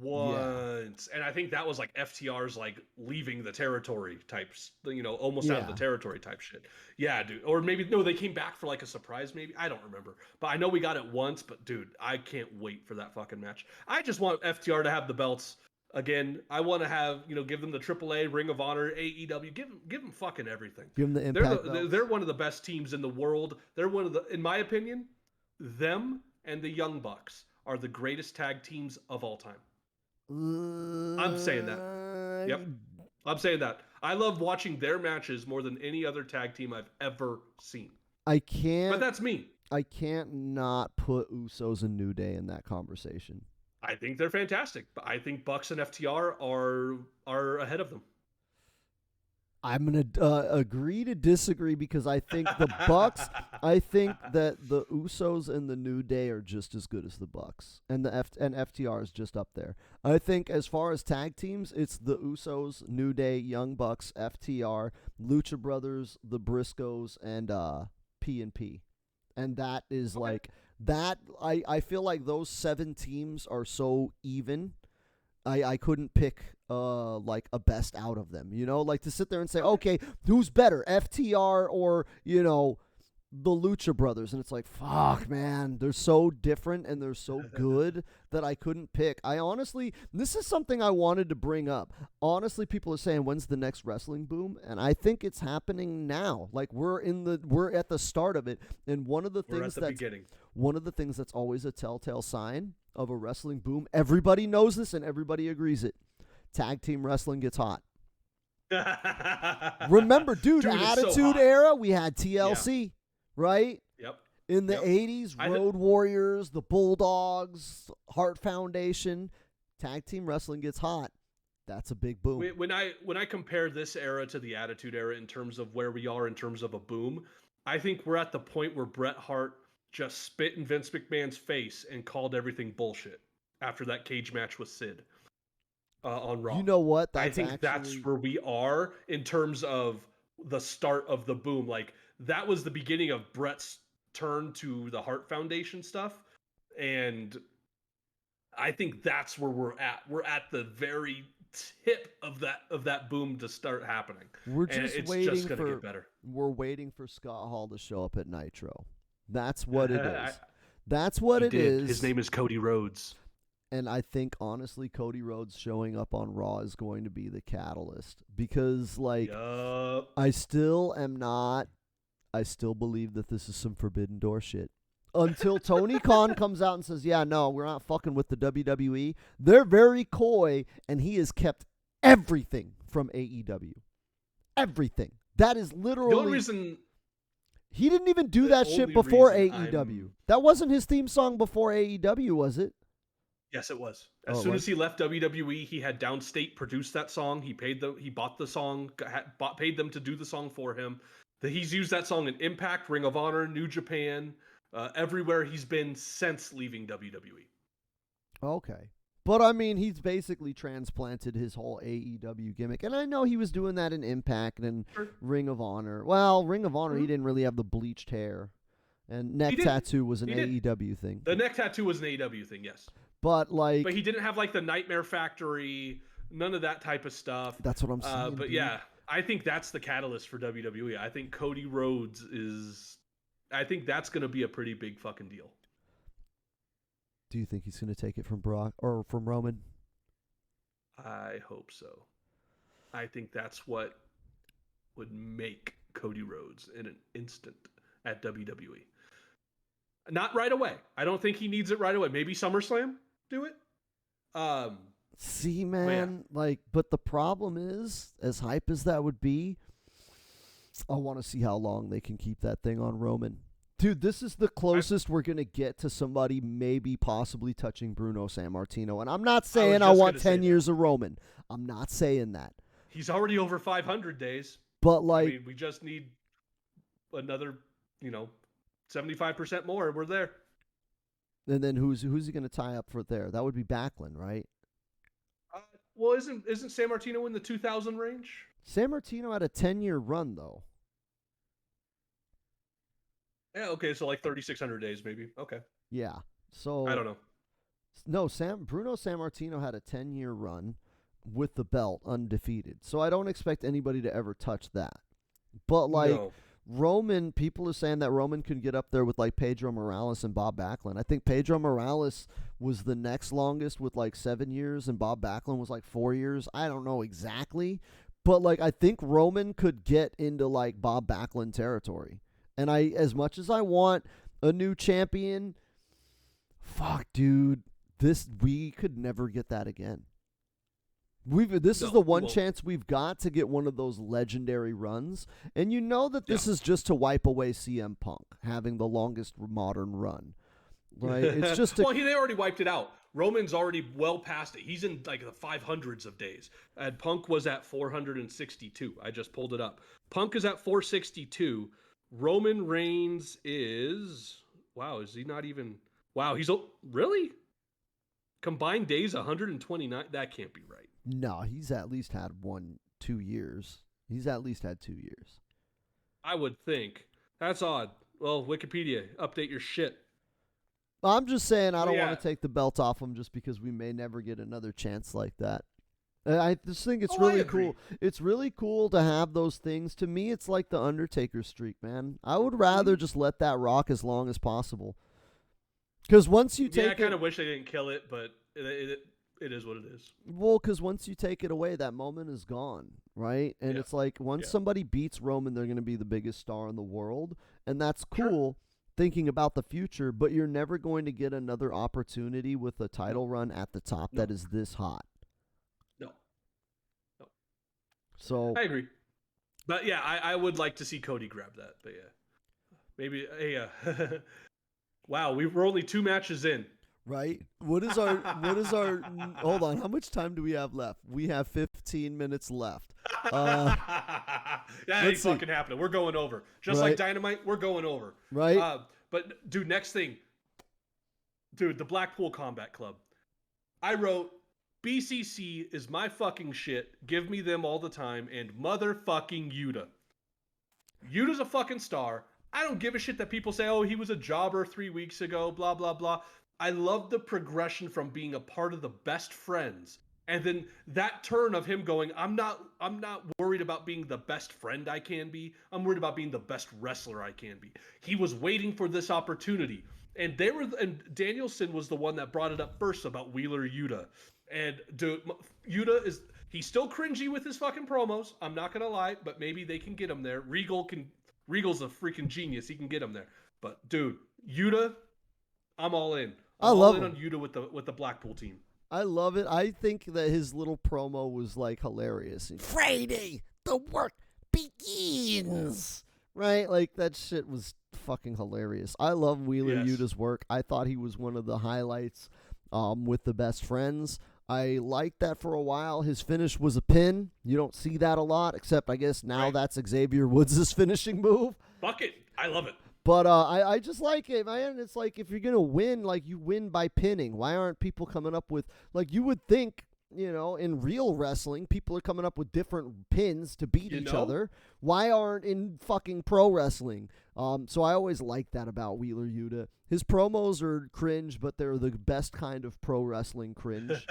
Once. And I think that was like FTR's like leaving the territory types, almost out of the Yeah. territory type shit. Yeah, dude. Or maybe, no, they came back for like a surprise, maybe. I don't remember. But I know we got it once, but dude, I can't wait for that fucking match. I just want FTR to have the belts again. I want to have, give them the AAA, Ring of Honor, AEW, give them fucking everything. Give them the Impact belts. They're one of the best teams in the world. They're one of the, in my opinion, them and the Young Bucks are the greatest tag teams of all time. I'm saying that. Yep. I'm saying that. I love watching their matches more than any other tag team I've ever seen. I can't. But that's me. I can't not put Usos and New Day in that conversation. I think they're fantastic, but I think Bucks and FTR are ahead of them. I'm going to agree to disagree because I think the Bucks, I think that the Usos and the New Day are just as good as the Bucks, and FTR is just up there. I think as far as tag teams, it's the Usos, New Day, Young Bucks, FTR, Lucha Brothers, the Briscoes, and P&P. And that is Okay. like that. I feel like those 7 teams are so even. I couldn't pick like a best out of them, like to sit there and say, okay, who's better, FTR or the Lucha Brothers, and it's like, fuck, man, they're so different and they're so good that I couldn't pick. I honestly, this is something I wanted to bring up. Honestly, people are saying, when's the next wrestling boom? And I think it's happening now. Like we're at the start of it, and one of the things that's always a telltale sign of a wrestling boom, everybody knows this and everybody agrees it. Tag team wrestling gets hot. Remember, dude Attitude so Era, we had TLC, right? Yep. In the 80s, Road Warriors, the Bulldogs, Heart Foundation, tag team wrestling gets hot. That's a big boom. When I compare this era to the Attitude Era in terms of where we are in terms of a boom, I think we're at the point where Bret Hart just spit in Vince McMahon's face and called everything bullshit after that cage match with Sid on Raw. You know what? That's where we are in terms of the start of the boom. Like, that was the beginning of Bret's turn to the Hart Foundation stuff. And I think that's where we're at. We're at the very tip of that boom to start happening. We're just waiting just gonna get better. We're waiting for Scott Hall to show up at Nitro. That's what it is. That's what it is. His name is Cody Rhodes. And I think, honestly, Cody Rhodes showing up on Raw is going to be the catalyst. Because, like, I still believe that this is some Forbidden Door shit. Until Tony Khan comes out and says, yeah, no, we're not fucking with the WWE. They're very coy, and he has kept everything from AEW. Everything. That is literally... The only reason... He didn't even do that shit before AEW. That wasn't his theme song before AEW, was it? Yes, it was. As soon as he left WWE, he had Downstate produce that song. He bought the song, paid them to do the song for him. He's used that song in Impact, Ring of Honor, New Japan, everywhere he's been since leaving WWE. Okay. But, I mean, he's basically transplanted his whole AEW gimmick. And I know he was doing that in Impact and Ring of Honor. Well, Ring of Honor, he didn't really have the bleached hair. And neck tattoo was an AEW thing. The neck tattoo was an AEW thing, yes. But he didn't have, like, the Nightmare Factory, none of that type of stuff. That's what I'm saying. But, yeah, I think that's the catalyst for WWE. I think Cody Rhodes I think that's going to be a pretty big fucking deal. Do you think he's going to take it from Brock or from Roman? I hope so. I think that's what would make Cody Rhodes in an instant at WWE. Not right away. I don't think he needs it right away. Maybe SummerSlam do it. See, man, but the problem is, as hype as that would be, I want to see how long they can keep that thing on Roman. Dude, this is the closest we're going to get to somebody maybe possibly touching Bruno Sammartino. And I'm not saying I want 10 years of Roman. I'm not saying that. He's already over 500 days. But, we just need another, 75% more, and we're there. And then who's he going to tie up for there? That would be Backlund, right? Well, isn't Sammartino in the 2,000 range? Sammartino had a 10-year run, though. Yeah, okay, so like 3,600 days maybe. Okay. Yeah. I So don't know. no, Bruno Sammartino had a 10-year run with the belt undefeated. So I don't expect anybody to ever touch that. But like No. Roman, people are saying that Roman could get up there with like Pedro Morales and Bob Backlund. I think Pedro Morales was the next longest with like 7 years, and Bob Backlund was like 4 years. I don't know exactly, but like I think Roman could get into like Bob Backlund territory. And I, as much as I want a new champion, fuck, dude, we could never get that again. This is No, the we one won't. chance we've got to get one of those legendary runs, and you know that this Yeah. is just to wipe away CM Punk having the longest modern run, right? It's just to Well, they already wiped it out. Roman's already well past it. He's in like the 500s of days. And Punk was at 462. I just pulled it up. Punk is at 462. Roman Reigns is, wow, is he not even, wow, really? Combined days 129. That can't be right. no. He's at least had 2 years. He's at least had 2 years. I would think. That's odd. Well, Wikipedia, update your shit. I'm just saying I don't Yeah. want to take the belt off him just because we may never get another chance like that. I just think it's Oh, I really agree. cool. It's really cool to have those things. To me, it's like the Undertaker streak, man. I would rather just let that rock as long as possible. Because once you Yeah, I take kind it, of wish they didn't kill it, but it is what it is. well, because once you take it away, that moment is gone, right? And Yeah. it's like once Yeah. somebody beats Roman, they're going to be the biggest star in the world, and that's Sure. cool. Thinking about the future, but you're never going to get another opportunity with a title run at the top No. that is this hot. No. No. So I agree. But yeah, I would like to see Cody grab that. But yeah. Maybe, hey, wow, we're only 2 matches in. right? What is our hold on, how much time do we have left? We have 15 minutes left. That ain't let's see. fucking happening. We're going over. Just Right. like Dynamite, we're going over. Right? But dude, next thing. Dude, the Blackpool Combat Club. I wrote, BCC is my fucking shit. Give me them all the time. And motherfucking Yuta. Yuta's a fucking star. I don't give a shit that people say, oh, he was a jobber 3 weeks ago, blah, blah, blah. I love the progression from being a part of the best friends. And then that turn of him going, I'm not worried about being the best friend I can be. I'm worried about being the best wrestler I can be. He was waiting for this opportunity. And Danielson was the one that brought it up first about Wheeler Yuta. And dude, Yuta he's still cringy with his fucking promos. I'm not gonna lie, but maybe they can get him there. Regal's a freaking genius. He can get him there. But dude, Yuta, I'm all in. I I'm love all in him. on Yuta with the Blackpool team. I love it. I think that his little promo was like hilarious. Friday, the work begins. Right? Like that shit was fucking hilarious. I love Wheeler Yes. Yuta's work. I thought he was one of the highlights with the best friends. I liked that for a while. His finish was a pin. You don't see that a lot, except I guess now Right. that's Xavier Woods' finishing move. Fuck it. I love it. But I just like it, man. It's like if you're gonna win, like you win by pinning. Why aren't people coming up with like you would think? You know, in real wrestling, people are coming up with different pins to beat each other. Why aren't in fucking pro wrestling? So I always like that about Wheeler Yuta. His promos are cringe, but they're the best kind of pro wrestling cringe.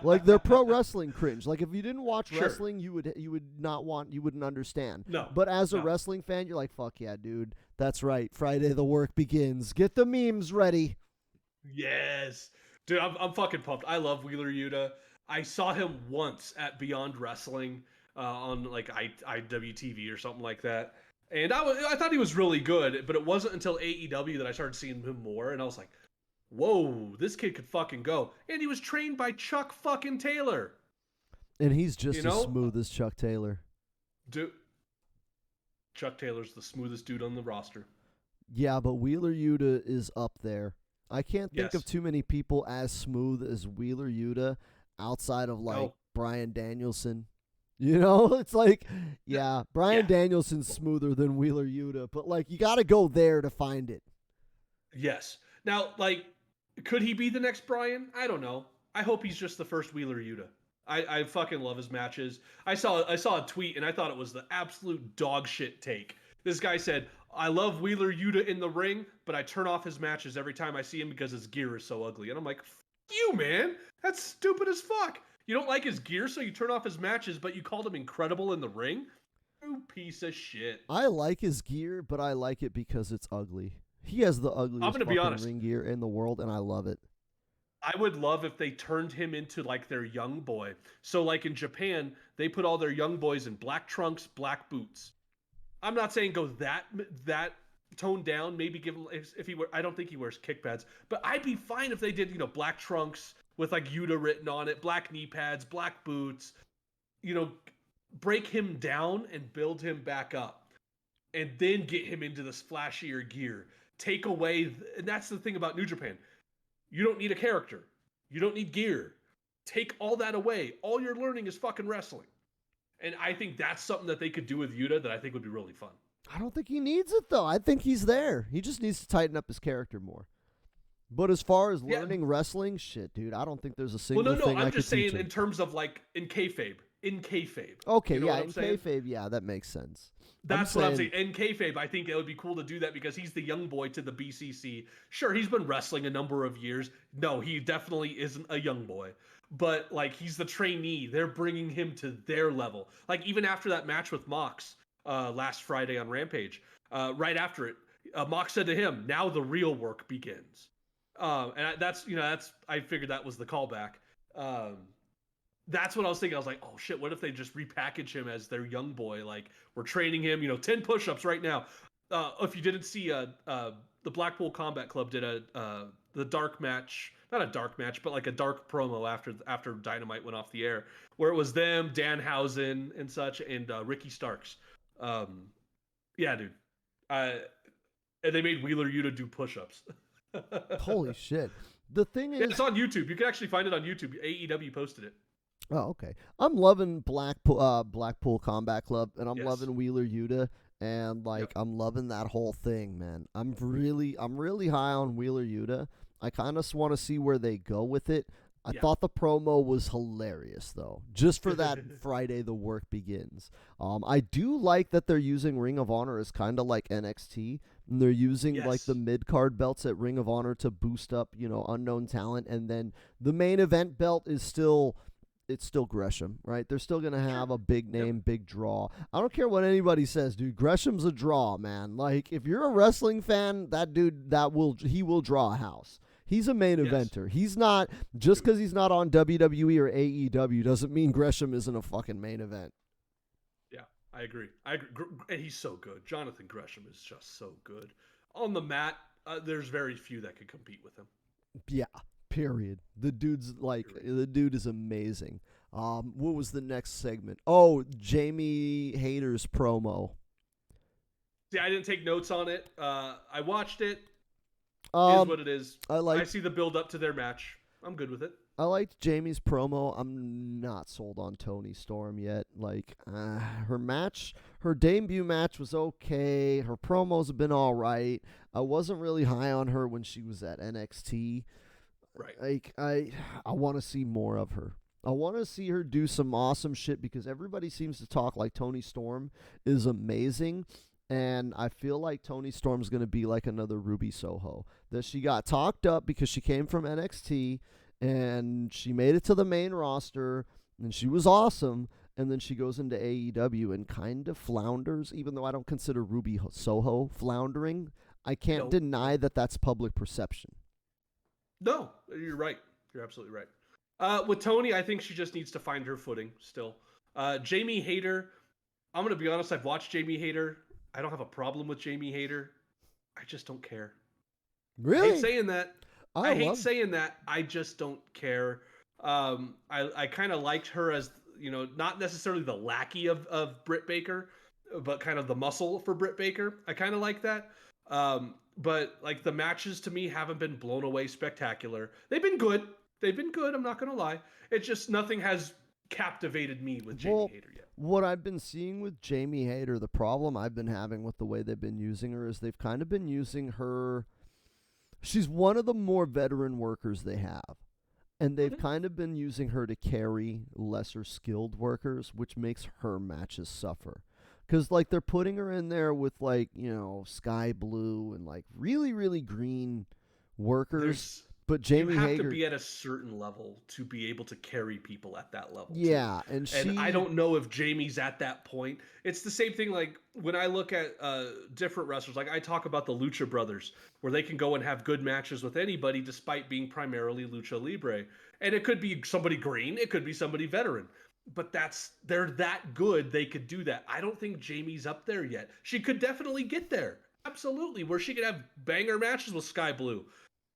Like they're pro wrestling cringe. Like if you didn't watch Sure. wrestling, you wouldn't understand. No. But as a No. wrestling fan, you're like, fuck yeah, dude. That's right. Friday the work begins. Get the memes ready. Yes. Dude, I'm fucking pumped. I love Wheeler Yuta. I saw him once at Beyond Wrestling on like IWTV or something like that. And I thought he was really good, but it wasn't until AEW that I started seeing him more, and I was like, whoa, this kid could fucking go. And he was trained by Chuck fucking Taylor. And he's just You know? as smooth as Chuck Taylor. Dude, Chuck Taylor's the smoothest dude on the roster. Yeah, but Wheeler Yuta is up there. I can't think Yes. of too many people as smooth as Wheeler Yuta outside of like No. Bryan Danielson. You know, it's like, yeah, Bryan Danielson's smoother than Wheeler Yuta, but like you got to go there to find it. Yes. Now, like, could he be the next Bryan? I don't know. I hope he's just the first Wheeler Yuta. I fucking love his matches. I saw a tweet and I thought it was the absolute dog shit take. This guy said, I love Wheeler Yuta in the ring, but I turn off his matches every time I see him because his gear is so ugly. And I'm like, F you, man. That's stupid as fuck. You don't like his gear, so you turn off his matches, but you called him incredible in the ring? You piece of shit. I like his gear, but I like it because it's ugly. He has the I'm ugliest gonna be fucking honest. ring gear in the world, and I love it. I would love if they turned him into like their young boy. So like in Japan, they put all their young boys in black trunks, black boots. I'm not saying go that toned down. Maybe give him if he wear. I don't think he wears kick pads, but I'd be fine if they did black trunks with like Yuta written on it, black knee pads, black boots. You know, break him down and build him back up, and then get him into this flashier gear. Take away, and that's the thing about New Japan. You don't need a character. You don't need gear. Take all that away. All you're learning is fucking wrestling. And I think that's something that they could do with Yuta that I think would be really fun. I don't think he needs it, though. I think he's there. He just needs to tighten up his character more. But as far as learning wrestling, shit, dude, I don't think there's a single thing I I'm could just saying teach him. in terms of like in kayfabe. In kayfabe. Okay, You know yeah, what I'm in saying? kayfabe, yeah, that makes sense. That's what I'm saying. In kayfabe, I think it would be cool to do that because he's the young boy to the BCC. Sure, he's been wrestling a number of years. No, he definitely isn't a young boy. But like he's the trainee. They're bringing him to their level. Like even after that match with Mox last Friday on Rampage, right after it, Mox said to him, "Now the real work begins." That's I figured that was the callback. That's what I was thinking. I was like, oh shit, what if they just repackage him as their young boy? Like we're training him, 10 push-ups right now. If you didn't see, the Blackpool Combat Club did the dark match, not a dark match, but like a dark promo after Dynamite went off the air, where it was them, Danhausen and such, and Ricky Starks. Yeah, dude. And they made Wheeler Yuta do push-ups. Holy shit. The thing is, it's on YouTube. You can actually find it on YouTube. AEW posted it. oh, okay. I'm loving Blackpool Combat Club, and I'm Yes. loving Wheeler Yuta, and Yep. I'm loving that whole thing, man. I'm really high on Wheeler Yuta. I kind of want to see where they go with it. I Yeah. thought the promo was hilarious, though, just for that Friday the work begins. I do like that they're using Ring of Honor as kind of like NXT. And they're using like Yes. the mid-card belts at Ring of Honor to boost up, unknown talent, and then the main event belt is still Gresham, right? They're still going to have a big name, big draw. I don't care what anybody says, dude. Gresham's a draw, man. Like, if you're a wrestling fan, that dude, he will draw a house. He's a main eventer. He's not, just because he's not on WWE or AEW doesn't mean Gresham isn't a fucking main event. Yeah, I agree. And he's so good. Jonathan Gresham is just so good. On the mat, there's very few that could compete with him. Yeah. Period. The dude is amazing. What was the next segment? Oh, Jamie Hayter's promo. See, I didn't take notes on it. I watched it. Is what it is. I see the build up to their match. I'm good with it. I liked Jamie's promo. I'm not sold on Toni Storm yet. Like, her debut match was okay. Her promos have been all right. I wasn't really high on her when she was at NXT. Right. Like, I want to see more of her. I want to see her do some awesome shit because everybody seems to talk like Toni Storm is amazing. And I feel like Toni Storm's going to be like another Ruby Soho. That she got talked up because she came from NXT and she made it to the main roster and she was awesome. And then she goes into AEW and kind of flounders, even though I don't consider Ruby Soho floundering. I can't deny that that's public perception. No, you're right. You're absolutely right. With Toni, I think she just needs to find her footing still. Jamie Hayter, I'm going to be honest, I've watched Jamie Hayter. I don't have a problem with Jamie Hayter. I just don't care. Really? I hate saying that. I hate saying that. I just don't care. I kind of liked her as, not necessarily the lackey of Britt Baker, but kind of the muscle for Britt Baker. I kind of like that. But like the matches to me haven't been blown away spectacular. They've been good. I'm not going to lie. It's just nothing has captivated me with Jamie Hayter yet. What I've been seeing with Jamie Hayter, the problem I've been having with the way they've been using her is they've kind of been using her. She's one of the more veteran workers they have. And they've kind of been using her to carry lesser skilled workers, which makes her matches suffer. Because, like, they're putting her in there with, like, sky blue and, like, really, really green workers. There's But You Jamie have to Hager. be at a certain level to be able to carry people at that level too. Yeah, and I don't know if Jamie's at that point. It's the same thing like when I look at different wrestlers, like I talk about the Lucha Brothers, where they can go and have good matches with anybody despite being primarily Lucha Libre. And it could be somebody green, it could be somebody veteran. But they're that good, they could do that. I don't think Jamie's up there yet. She could definitely get there. Absolutely, where she could have banger matches with Sky Blue.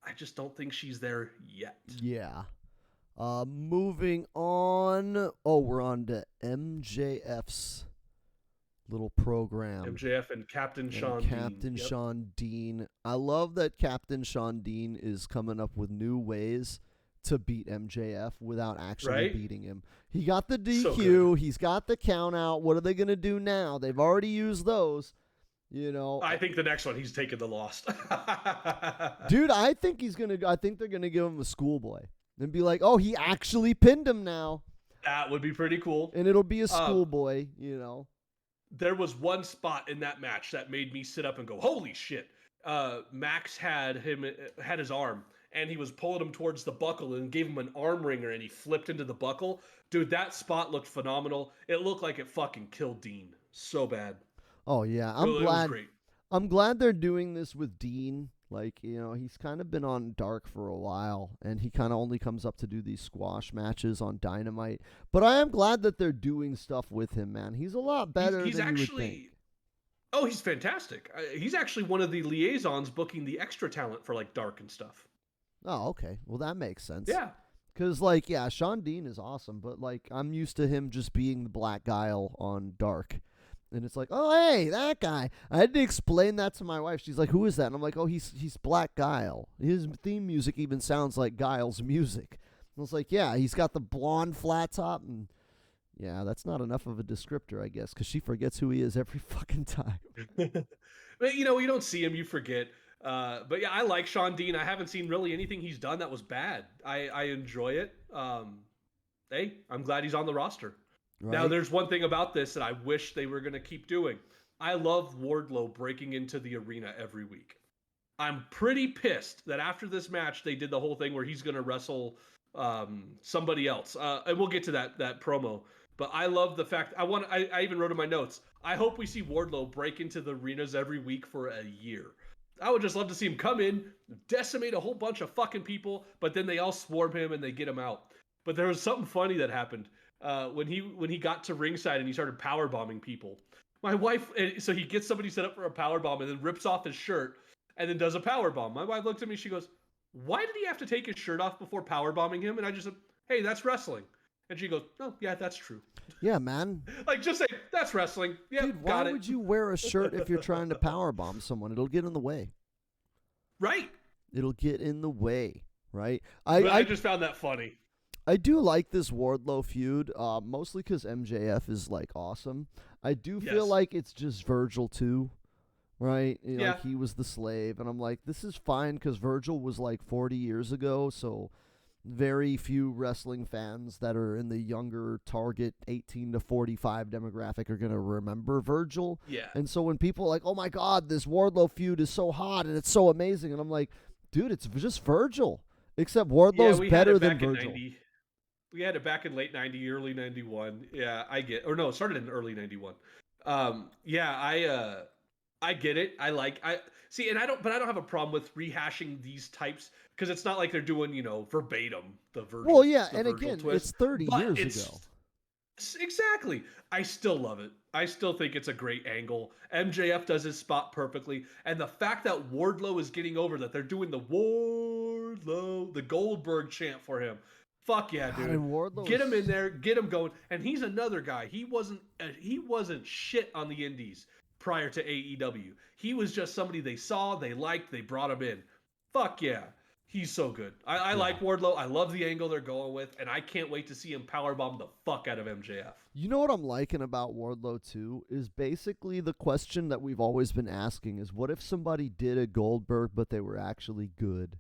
I just don't think she's there yet. Yeah. Moving on. Oh, we're on to MJF's little program. MJF and Captain Sean Captain Dean. Sean Dean. I love that Captain Sean Dean is coming up with new ways to beat MJF without actually beating him. He got the DQ. So he's got the count out. What are they going to do now? They've already used those. I think the next one he's taking the loss. Dude, I think they're gonna give him a schoolboy and be like, oh, he actually pinned him now. That would be pretty cool. And it'll be a schoolboy, There was one spot in that match that made me sit up and go, holy shit. Max had his arm and he was pulling him towards the buckle and gave him an arm wringer and he flipped into the buckle. Dude, that spot looked phenomenal. It looked like it fucking killed Dean so bad. Oh yeah, I'm glad they're doing this with Dean. Like, he's kind of been on Dark for a while, and he kind of only comes up to do these squash matches on Dynamite. But I am glad that they're doing stuff with him, man. He's a lot better than you would think. Oh, he's fantastic. He's actually one of the liaisons booking the extra talent for like Dark and stuff. Oh, okay. Well, that makes sense. Yeah. Because, Sean Dean is awesome, but, I'm used to him just being the Black Guile on Dark. And it's like, oh, hey, that guy. I had to explain that to my wife. She's like, who is that? And I'm like, oh, he's Black Guile. His theme music even sounds like Guile's music. And I was like, yeah, he's got the blonde flat top. And, yeah, that's not enough of a descriptor, I guess, because she forgets who he is every fucking time. But, you don't see him, you forget. But, yeah, I like Sean Dean. I haven't seen really anything he's done that was bad. I enjoy it. Hey, I'm glad he's on the roster. Right. Now, there's one thing about this that I wish they were going to keep doing. I love Wardlow breaking into the arena every week. I'm pretty pissed that after this match, they did the whole thing where he's going to wrestle somebody else. And we'll get to that promo. But I love the fact, I even wrote in my notes, I hope we see Wardlow break into the arenas every week for a year. I would just love to see him come in, decimate a whole bunch of fucking people, but then they all swarm him and they get him out. But there was something funny that happened. When he got to ringside and he started power bombing people. My wife, so he gets somebody set up for a power bomb and then rips off his shirt and then does a power bomb. My wife looked at me, she goes, "Why did he have to take his shirt off before power bombing him?" And I just said, "Hey, that's wrestling." And she goes, "Oh, yeah, that's true." Yeah, man. Just say, "That's wrestling." Yeah, dude, why would you wear a shirt if you're trying to power bomb someone? It'll get in the way. Right. It'll get in the way, right? I just found that funny. I do like this Wardlow feud, mostly because MJF is, awesome. I do feel like it's just Virgil, too, right? Like, he was the slave, and I'm like, this is fine because Virgil was, 40 years ago, so very few wrestling fans that are in the younger target 18 to 45 demographic are going to remember Virgil. Yeah. And so when people are like, oh, my God, this Wardlow feud is so hot, and it's so amazing, and I'm like, dude, it's just Virgil, except Wardlow's better than Virgil. We had it back in late 90, early 91. Yeah, I get. Or no, it started in early 91. Yeah, I get it. I see, and I don't have a problem with rehashing these types because it's not like they're doing, verbatim the Virgil. Well, yeah, and Virgil again, twist, it's 30 years ago. Exactly. I still love it. I still think it's a great angle. MJF does his spot perfectly, and the fact that Wardlow is getting over, that they're doing the Goldberg chant for him. Fuck yeah, dude! Get him in there, get him going. And he's another guy. He wasn't shit on the Indies prior to AEW. He was just somebody they saw, they liked, they brought him in. Fuck yeah, he's so good. I like Wardlow. I love the angle they're going with, and I can't wait to see him powerbomb the fuck out of MJF. You know what I'm liking about Wardlow too is basically the question that we've always been asking is, what if somebody did a Goldberg but they were actually good?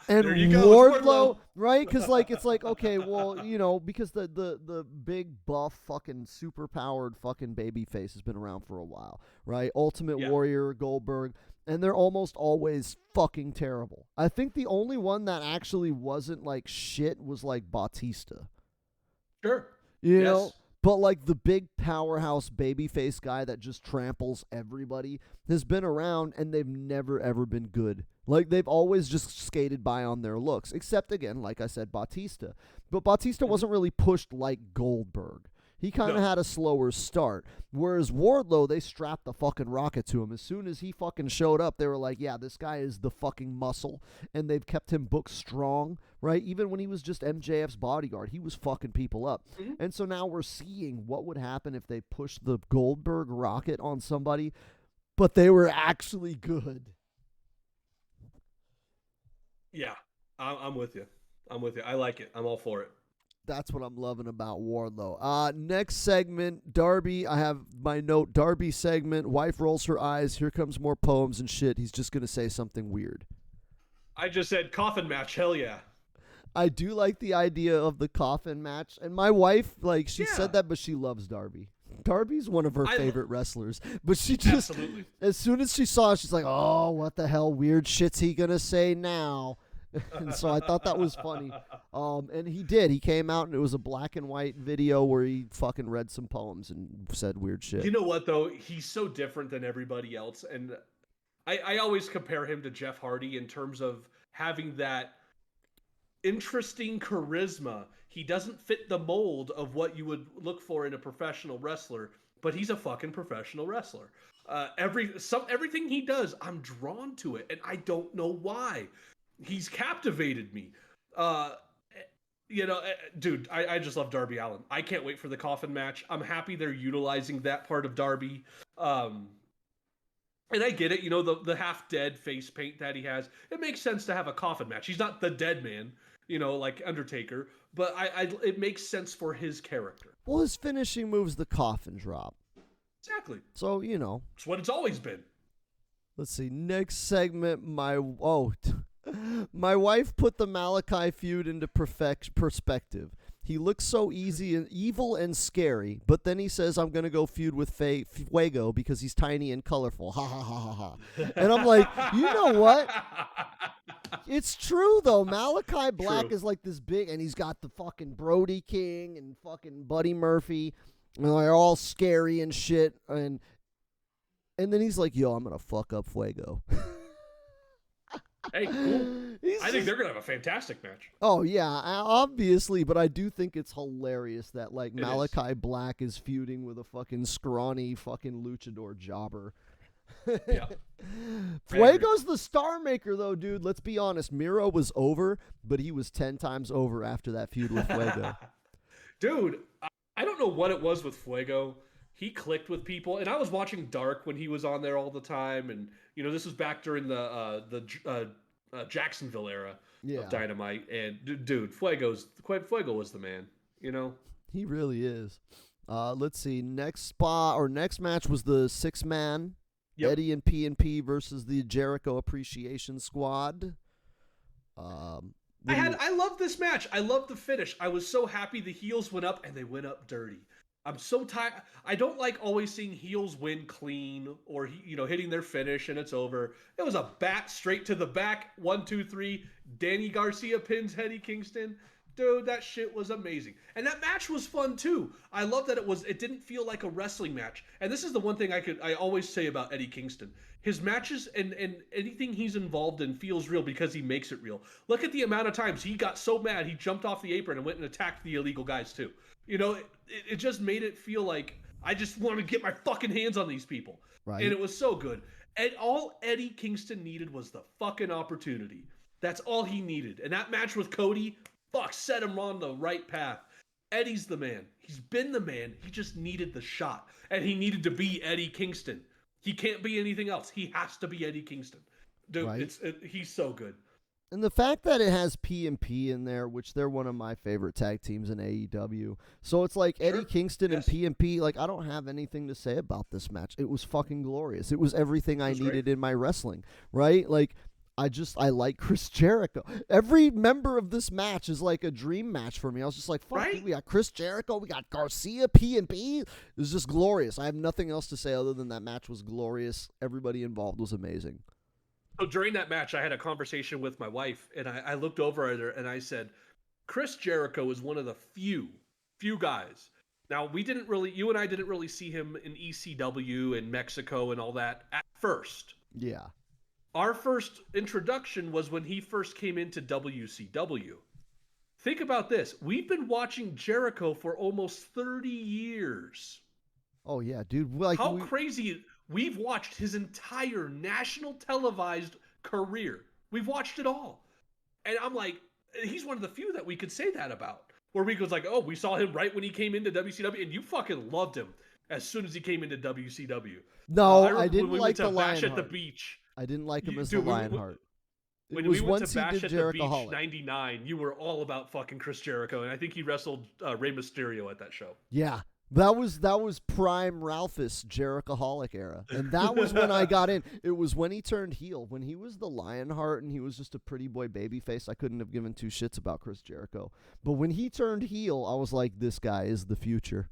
And There you go. It's Wardlow, right? Because like it's like, okay, well, you know, because the big buff fucking super powered fucking baby face has been around for a while, right? Ultimate Yeah. Warrior, Goldberg, and they're almost always fucking terrible. I think the only one that actually wasn't like shit was like Batista. Sure. You know? Yes. But like the big powerhouse babyface guy that just tramples everybody has been around and they've never ever been good. Like they've always just skated by on their looks, except again, like I said, Batista. But Batista wasn't really pushed like Goldberg. He kind of No. had a slower start. Whereas Wardlow, they strapped the fucking rocket to him. As soon as he fucking showed up, they were like, yeah, this guy is the fucking muscle. And they've kept him booked strong, right? Even when he was just MJF's bodyguard, he was fucking people up. Mhm. And so now we're seeing what would happen if they pushed the Goldberg rocket on somebody, but they were actually good. Yeah. I'm with you. I'm with you. I like it. I'm all for it. That's what I'm loving about Wardlow. Next segment, Darby. I have my note, Darby segment. Wife rolls her eyes. Here comes more poems and shit. He's just going to say something weird. I just said coffin match. Hell yeah. I do like the idea of the coffin match. And my wife, like, she Yeah. said that, but she loves Darby. Darby's one of her I- favorite wrestlers. But she just, Absolutely. as soon as she saw it, she's like, oh, what the hell weird shit's he going to say now? And so I thought that was funny. And he did. He came out and it was a black and white video where he fucking read some poems and said weird shit. You know what though? He's so different than everybody else, and I always compare him to Jeff Hardy in terms of having that interesting charisma. He doesn't fit the mold of what you would look for in a professional wrestler, but he's a fucking professional wrestler. Everything he does, I'm drawn to it, and I don't know why. He's captivated me. Dude, I just love Darby Allin. I can't wait for the coffin match. I'm happy they're utilizing that part of Darby. And I get it, you know, the half dead face paint that he has. It makes sense to have a coffin match. He's not the dead man, you know, like Undertaker, but it makes sense for his character. Well, his finishing move's the coffin drop. Exactly. So, you know. It's what it's always been. Let's see. Next segment, my wife put the Malachi feud into perspective. He looks so easy and evil and scary, but then he says, I'm going to go feud with Fuego because he's tiny and colorful. Ha, ha, ha, ha, ha. And I'm like, you know what? It's true, though. Malachi Black True. is like this big, and he's got the fucking Brody King and fucking Buddy Murphy, and they're all scary and shit. And then he's like, yo, I'm going to fuck up Fuego. Hey, cool. I think they're going to have a fantastic match. Oh, yeah, obviously, but I do think it's hilarious that, like, It Malachi Black is feuding with a fucking scrawny fucking luchador jobber. Yeah. Fuego's the star maker, though, dude. Let's be honest. Miro was over, but he was 10 times over after that feud with Fuego. Dude, I don't know what it was with Fuego. He clicked with people, and I was watching Dark when he was on there all the time, and you know this was back during the Jacksonville era of Dynamite, and dude, Fuego was the man, you know. He really is. Let's see. Next match was the 6-man Eddie and P&P versus the Jericho Appreciation Squad. I love this match. I love the finish. I was so happy the heels went up and they went up dirty. I'm so tired. I don't like always seeing heels win clean or hitting their finish and it's over. It was a bat straight to the back. 1, 2, 3. Danny Garcia pins Eddie Kingston. Dude, that shit was amazing. And that match was fun too. I love that it didn't feel like a wrestling match. And this is the one thing I always say about Eddie Kingston. His matches and anything he's involved in feels real because he makes it real. Look at the amount of times he got so mad he jumped off the apron and went and attacked the illegal guys too. You know, it just made it feel like I just want to get my fucking hands on these people. Right. And it was so good. And all Eddie Kingston needed was the fucking opportunity. That's all he needed. And that match with Cody, set him on the right path. Eddie's the man. He's been the man. He just needed the shot. And he needed to be Eddie Kingston. He can't be anything else. He has to be Eddie Kingston. Dude, right. He's so good. And the fact that it has P&P in there, which they're one of my favorite tag teams in AEW. So it's like Eddie Kingston and P&P, like I don't have anything to say about this match. It was fucking glorious. It was everything I needed in my wrestling, right? Like I like Chris Jericho. Every member of this match is like a dream match for me. I was just like, fuck, dude, Right? we got Chris Jericho, we got Garcia, P&P. It was just glorious. I have nothing else to say other than that match was glorious. Everybody involved was amazing. So during that match, I had a conversation with my wife, and I looked over at her and I said, Chris Jericho is one of the few guys. Now, you and I didn't really see him in ECW and Mexico and all that at first. Yeah. Our first introduction was when he first came into WCW. Think about this. We've been watching Jericho for almost 30 years. Oh yeah, dude. Like How crazy. We've watched his entire national televised career. We've watched it all. And I'm like, he's one of the few that we could say that about. Where we goes like, oh, we saw him right when he came into WCW, and you fucking loved him as soon as he came into WCW. No, I I didn't when we like went the to Bash at the Lionheart. Beach. I didn't like him as Dude, the Lionheart. It when was we went once to he Bash did at the Beach Jerichoholic. '99, you were all about fucking Chris Jericho, and I think he wrestled Rey Mysterio at that show. Yeah. That was prime Ralphus Jerichoholic era. And that was when I got in. It was when he turned heel. When he was the Lionheart and he was just a pretty boy babyface, I couldn't have given two shits about Chris Jericho. But when he turned heel, I was like, this guy is the future.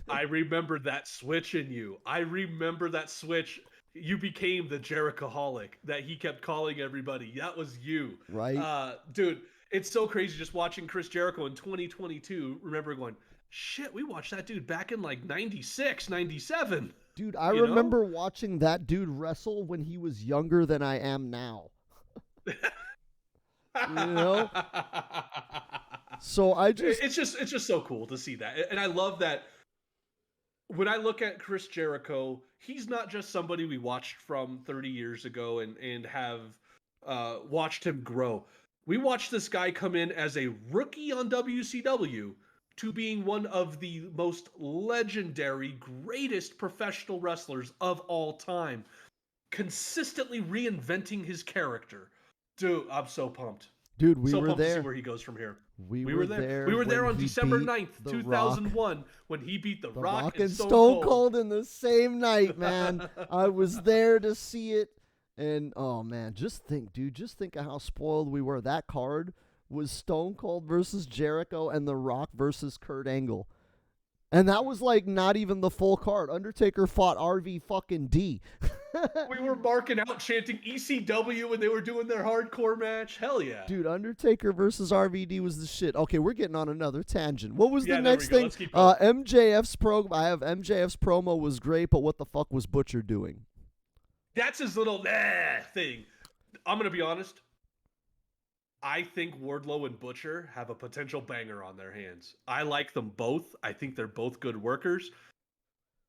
I remember that switch in you. I remember that switch. You became the Jerichoholic that he kept calling everybody. That was you. Right? Dude, it's so crazy just watching Chris Jericho in 2022. Remember going, shit, we watched that dude back in like 96, 97. Dude, I remember watching that dude wrestle when he was younger than I am now. You know? So it's just so cool to see that. And I love that when I look at Chris Jericho, he's not just somebody we watched from 30 years ago and have watched him grow. We watched this guy come in as a rookie on WCW to being one of the most legendary, greatest professional wrestlers of all time, consistently reinventing his character. Dude, I'm so pumped. Dude, we so were pumped there. to see where he goes from here. We were there. We were there when on he December beat 9th, The 2001, when he beat The Rock and Stone Cold in the same night, man. I was there to see it. And, oh, man, just think of how spoiled we were. That card was Stone Cold versus Jericho and The Rock versus Kurt Angle. And that was, like, not even the full card. Undertaker fought RV fucking D. We were marking out, chanting ECW when they were doing their hardcore match. Hell yeah. Dude, Undertaker versus RVD was the shit. Okay, we're getting on another tangent. What was the there next we go. thing? Let's keep going. MJF's promo was great, but what the fuck was Butcher doing? That's his little thing. I'm going to be honest. I think Wardlow and Butcher have a potential banger on their hands. I like them both. I think they're both good workers.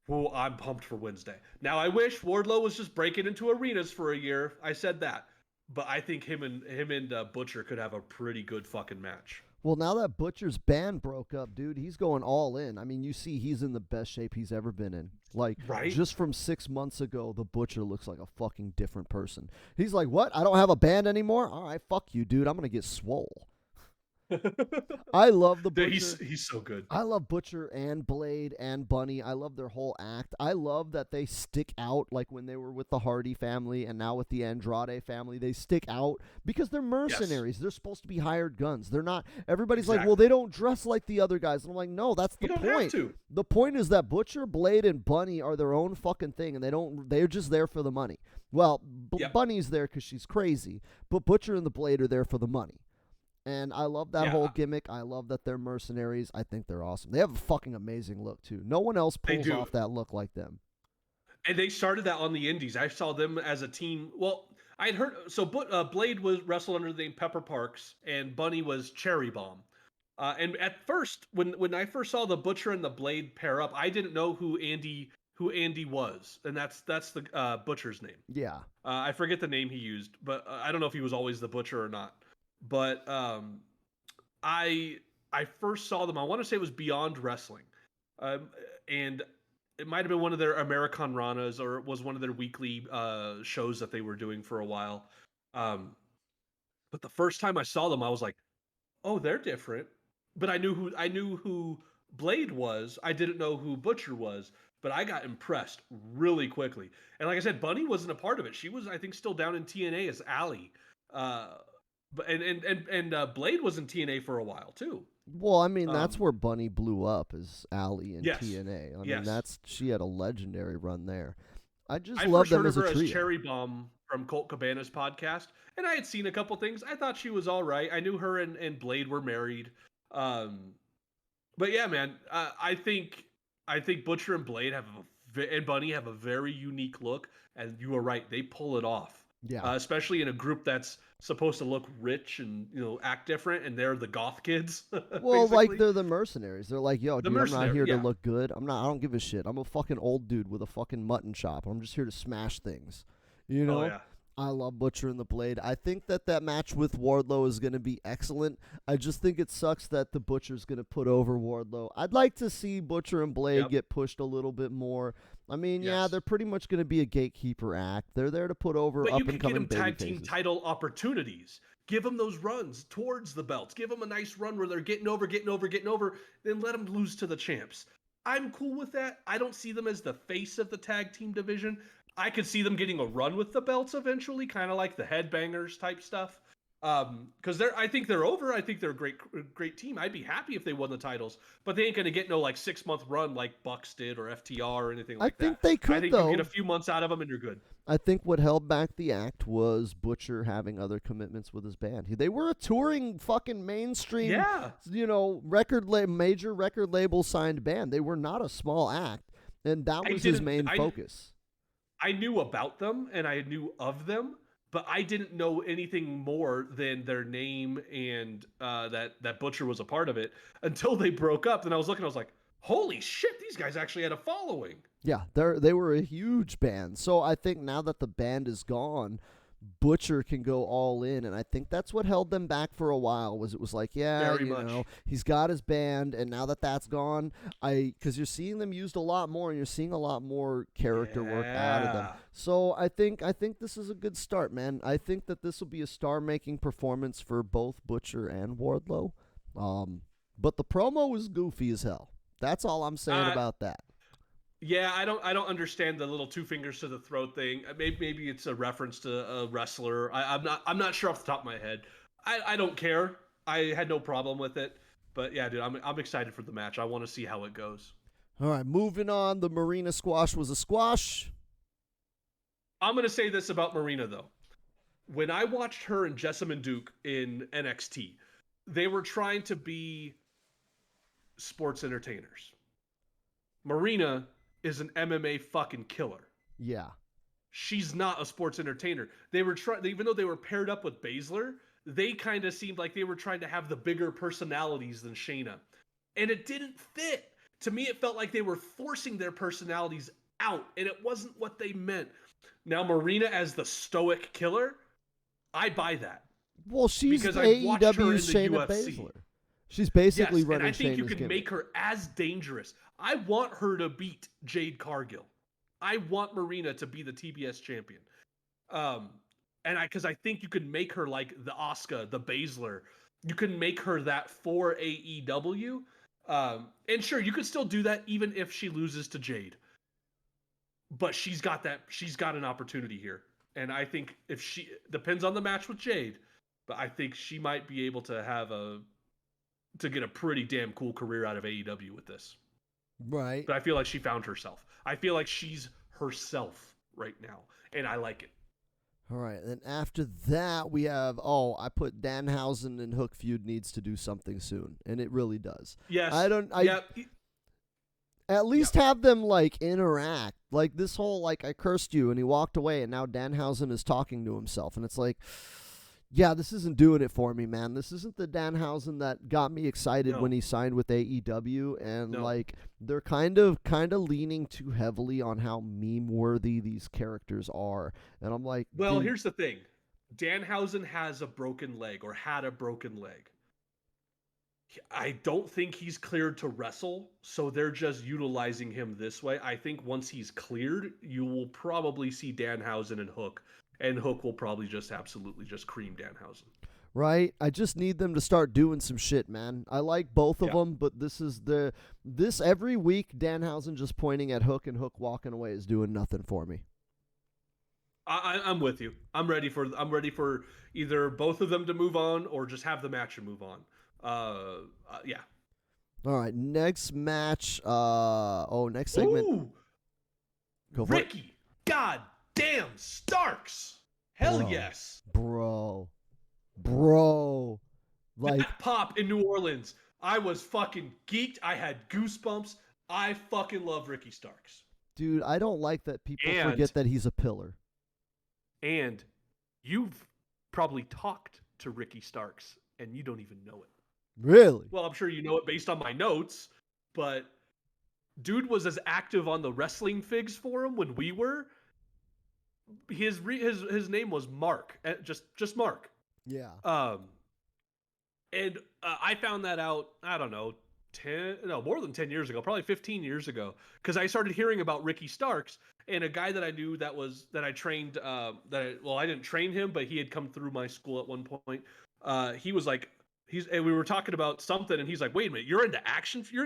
Well, I'm pumped for Wednesday. Now, I wish Wardlow was just breaking into arenas for a year. I said that. But I think him and Butcher could have a pretty good fucking match. Well, now that Butcher's band broke up, dude, he's going all in. I mean, you see he's in the best shape he's ever been in. Like, right? Just from 6 months ago, the Butcher looks like a fucking different person. He's like, what? I don't have a band anymore? All right, fuck you, dude. I'm going to get swole. I love the Butcher. He's so good. I love Butcher and Blade and Bunny. I love their whole act. I love that they stick out, like when they were with the Hardy family and now with the Andrade family. They stick out because they're mercenaries. Yes. They're supposed to be hired guns. They're not. Everybody's like, well, they don't dress like the other guys. And I'm like, no, that's the point. Have to. The point is that Butcher, Blade, and Bunny are their own fucking thing, and they're just there for the money. Well, Bunny's there because she's crazy, but Butcher and the Blade are there for the money. And I love that whole gimmick. I love that they're mercenaries. I think they're awesome. They have a fucking amazing look, too. No one else pulls off that look like them. And they started that on the indies. I saw them as a team. Well, I had heard... So Blade was wrestled under the name Pepper Parks, and Bunny was Cherry Bomb. And at first, when I first saw the Butcher and the Blade pair up, I didn't know who Andy was. And that's the Butcher's name. Yeah. I forget the name he used, but I don't know if he was always the Butcher or not. But I first saw them, I want to say it was Beyond Wrestling. And it might have been one of their American Ranas, or it was one of their weekly shows that they were doing for a while. But the first time I saw them, I was like, oh, they're different. But I knew who Blade was. I didn't know who Butcher was. but I got impressed really quickly. And like I said, Bunny wasn't a part of it. She was, I think, still down in TNA as Allie. But Blade was in TNA for a while too. Well, I mean, that's Um, where Bunny blew up, as Allie in yes, TNA. I mean, yes. she had a legendary run there. I just I love first them heard of as a her as trio. Cherry Bomb from Colt Cabana's podcast, and I had seen a couple things. I thought she was all right. I knew her and Blade were married. Um, but yeah, man, I think Butcher and Blade and Bunny have a very unique look, and you are right, they pull it off. Yeah. Especially in a group that's supposed to look rich and act different, and they're the goth kids, Well, like basically. they're the mercenaries. They're like, yo, The dude, I'm not mercenary, here to yeah. look good. I don't give a shit. I'm a fucking old dude with a fucking mutton chop. I'm just here to smash things. You Oh know? yeah. I love Butcher and the Blade. I think that match with Wardlow is going to be excellent. I just think it sucks that the Butcher's going to put over Wardlow. I'd like to see Butcher and Blade Yep. get pushed a little bit more. I mean, yeah, Yes. they're pretty much going to be a gatekeeper act. They're there to put over But you up and could get coming them baby tag team faces. title opportunities. Give them those runs towards the belts. Give them a nice run where they're getting over, getting over, getting over. Then let them lose to the champs. I'm cool with that. I don't see them as the face of the tag team division. I could see them getting a run with the belts eventually, kind of like the Headbangers type stuff. Because I think they're over. I think they're a great team. I'd be happy if they won the titles, but they ain't gonna get no like 6-month run like Bucks did or FTR or anything I like think that. they I could, think you get though. a few months out of them and you're good. I think what held back the act was Butcher having other commitments with his band. They were a touring fucking mainstream, Yeah, major record label signed band. They were not a small act, and that I was his didn't. main focus. I knew about them and I knew of them, but I didn't know anything more than their name and that Butcher was a part of it until they broke up. Then I was looking, I was like, holy shit, these guys actually had a following. Yeah, they were a huge band. So I think now that the band is gone, Butcher can go all in, and I think that's what held them back for a while. It was like, yeah, Very much. he's got his band, and now that that's gone, because you're seeing them used a lot more, and you're seeing a lot more character work out of them. Yeah. So I think this is a good start, man. I think that this will be a star-making performance for both Butcher and Wardlow. But the promo was goofy as hell. That's all I'm saying Uh, about that. yeah, I don't understand the little two fingers to the throat thing. Maybe it's a reference to a wrestler. I'm not sure off the top of my head. I don't care. I had no problem with it. But yeah, dude, I'm excited for the match. I want to see how it goes. All right, moving on. The Marina squash was a squash. I'm gonna say this about Marina though. When I watched her and Jessamine Duke in NXT, they were trying to be sports entertainers. Marina is an MMA fucking killer. Yeah. She's not a sports entertainer. They were trying, even though they were paired up with Baszler, they kind of seemed like they were trying to have the bigger personalities than Shayna, and it didn't fit. To me, it felt like they were forcing their personalities out, and it wasn't what they meant. Now, Marina as the stoic killer, I buy that Well, she's because I've watched her in AEW's the Shayna UFC. Baszler. She's basically Yes, and running I think you Shayna's can gimmick. make her as dangerous. I want her to beat Jade Cargill. I want Marina to be the TBS champion. Um, because I think you can make her like the Asuka, the Baszler. You can make her that for AEW. And sure, you could still do that even if she loses to Jade. But she's got an opportunity here. And I think if she depends on the match with Jade, but I think she might be able to get a pretty damn cool career out of AEW with this. Right. But I feel like she found herself. I feel like she's herself right now, and I like it. All right. Then after that, we have, I put Danhausen and Hook feud needs to do something soon. And it really does. Yes. I at least have them like interact. Like this whole I cursed you and he walked away and now Danhausen is talking to himself and it's like, yeah, this isn't doing it for me, man. This isn't the Danhausen that got me excited No. when he signed with AEW, and No. they're kind of leaning too heavily on how meme worthy these characters are, and I'm like, Well, dude, here's the thing. Danhausen has a broken leg or had a broken leg. I don't think he's cleared to wrestle, so they're just utilizing him this way. I think once he's cleared, you will probably see Danhausen and Hook will probably just absolutely just cream Danhausen. right? I just need them to start doing some shit, man. I like both of them, but this every week Danhausen just pointing at Hook and Hook walking away is doing nothing for me. I'm with you. I'm ready for either both of them to move on or just have the match and move on. Yeah. All right, next match. Next segment. Ooh, Go for Ricky, it. God damn Starks. Hell yes. Bro. Like That pop in New Orleans. I was fucking geeked. I had goosebumps. I fucking love Ricky Starks. dude, I don't like that people forget that he's a pillar. And you've probably talked to Ricky Starks and you don't even know it. Really? Well, I'm sure you know it based on my notes, but dude was as active on the wrestling figs forum when we were. His name was Mark, just Mark. Yeah. And I found that out, I don't know, more than 10 years ago, probably 15 years ago, because I started hearing about Ricky Starks, and a guy that I knew that I trained, I didn't train him, but he had come through my school at one point. He was like, and we were talking about something, and he's like, wait a minute, you're into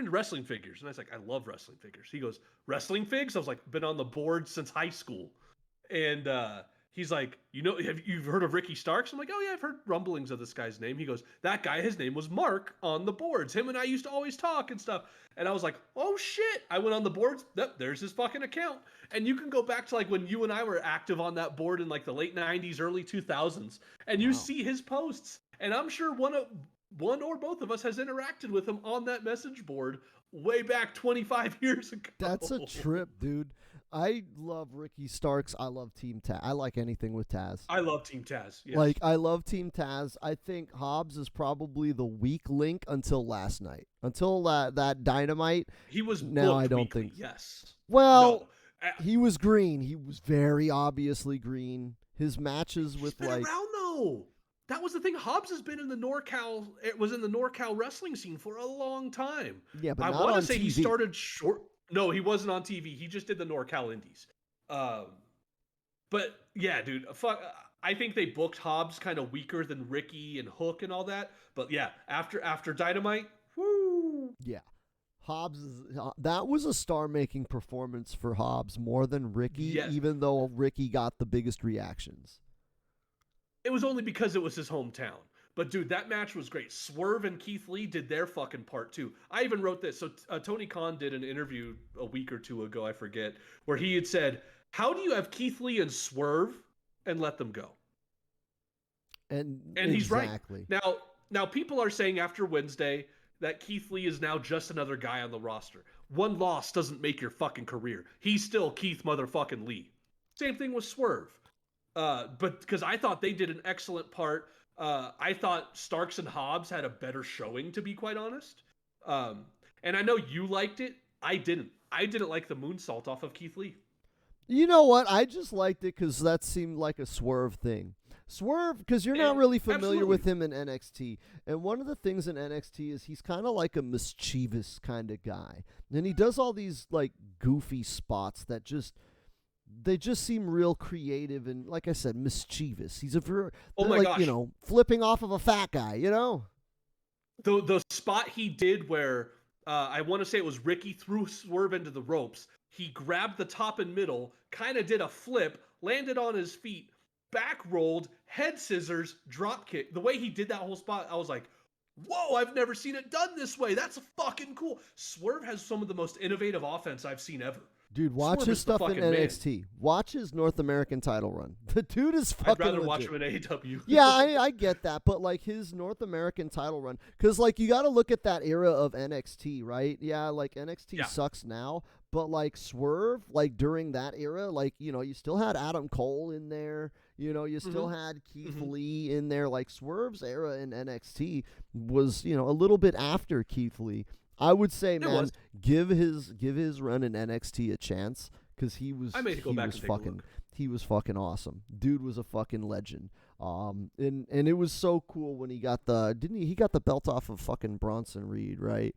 wrestling figures. And I was like, I love wrestling figures. He goes, wrestling figs? I was like, been on the board since high school. And he's like, have you heard of Ricky Starks? I'm like, oh yeah, I've heard rumblings of this guy's name. He goes, that guy, his name was Mark on the boards. Him and I used to always talk and stuff. And I was like, oh shit. I went on the boards. Yep, there's his fucking account. And you can go back to like when you and I were active on that board in like the late 90s, early 2000s, and you see his posts. And I'm sure one or both of us has interacted with him on that message board way back 25 years ago. That's a trip, dude. I love Ricky Starks. I love Team Taz. I like anything with Taz. I love Team Taz. Yes. Like, I love Team Taz. I think Hobbs is probably the weak link until last night. Until that Dynamite. He was now I don't weekly, think. Yes. Well, he was green. He was very obviously green. His matches with been around though. That was the thing. Hobbs has been in the NorCal. It was in the NorCal wrestling scene for a long time. Yeah, but I want to say he started short. No, he wasn't on TV. He just did the NorCal Indies. But yeah, dude, I think they booked Hobbs kind of weaker than Ricky and Hook and all that. But yeah, after Dynamite, whoo. Yeah. Hobbs that was a star-making performance for Hobbs more than Ricky, even though Ricky got the biggest reactions. It was only because it was his hometown. But dude, that match was great. Swerve and Keith Lee did their fucking part too. I even wrote this. So Tony Khan did an interview a week or two ago, I forget, where he had said, "How do you have Keith Lee and Swerve and let them go?" And he's right. Now people are saying after Wednesday that Keith Lee is now just another guy on the roster. One loss doesn't make your fucking career. He's still Keith motherfucking Lee. Same thing with Swerve. But because I thought they did an excellent part. I thought Starks and Hobbs had a better showing, to be quite honest. And I know you liked it. I didn't. I didn't like the moonsault off of Keith Lee. You know what? I just liked it because that seemed like a Swerve thing. Swerve, because you're not really familiar with him in NXT. And one of the things in NXT is he's kind of like a mischievous kind of guy. And he does all these like goofy spots that they just seem real creative and, like I said, mischievous. He's gosh. Flipping off of a fat guy, The spot he did where I want to say it was Ricky threw Swerve into the ropes. He grabbed the top and middle, kind of did a flip, landed on his feet, back rolled, head scissors, drop kick. The way he did that whole spot, I was like, whoa, I've never seen it done this way. That's fucking cool. Swerve has some of the most innovative offense I've seen ever. Dude, watch his stuff in NXT. Man. Watch his North American title run. The dude is fucking I'd rather legit. watch him in AEW. Yeah, I get that. But, like, his North American title run. Because, like, you got to look at that era of NXT, right? Yeah, like, NXT sucks now. But, like, Swerve, like, during that era, like, you still had Adam Cole in there. You still had Keith Lee in there. Like, Swerve's era in NXT was, a little bit after Keith Lee. I would say, man, give his run in NXT a chance because he was fucking awesome. Dude was a fucking legend. And it was so cool when he got he got the belt off of fucking Bronson Reed, right? It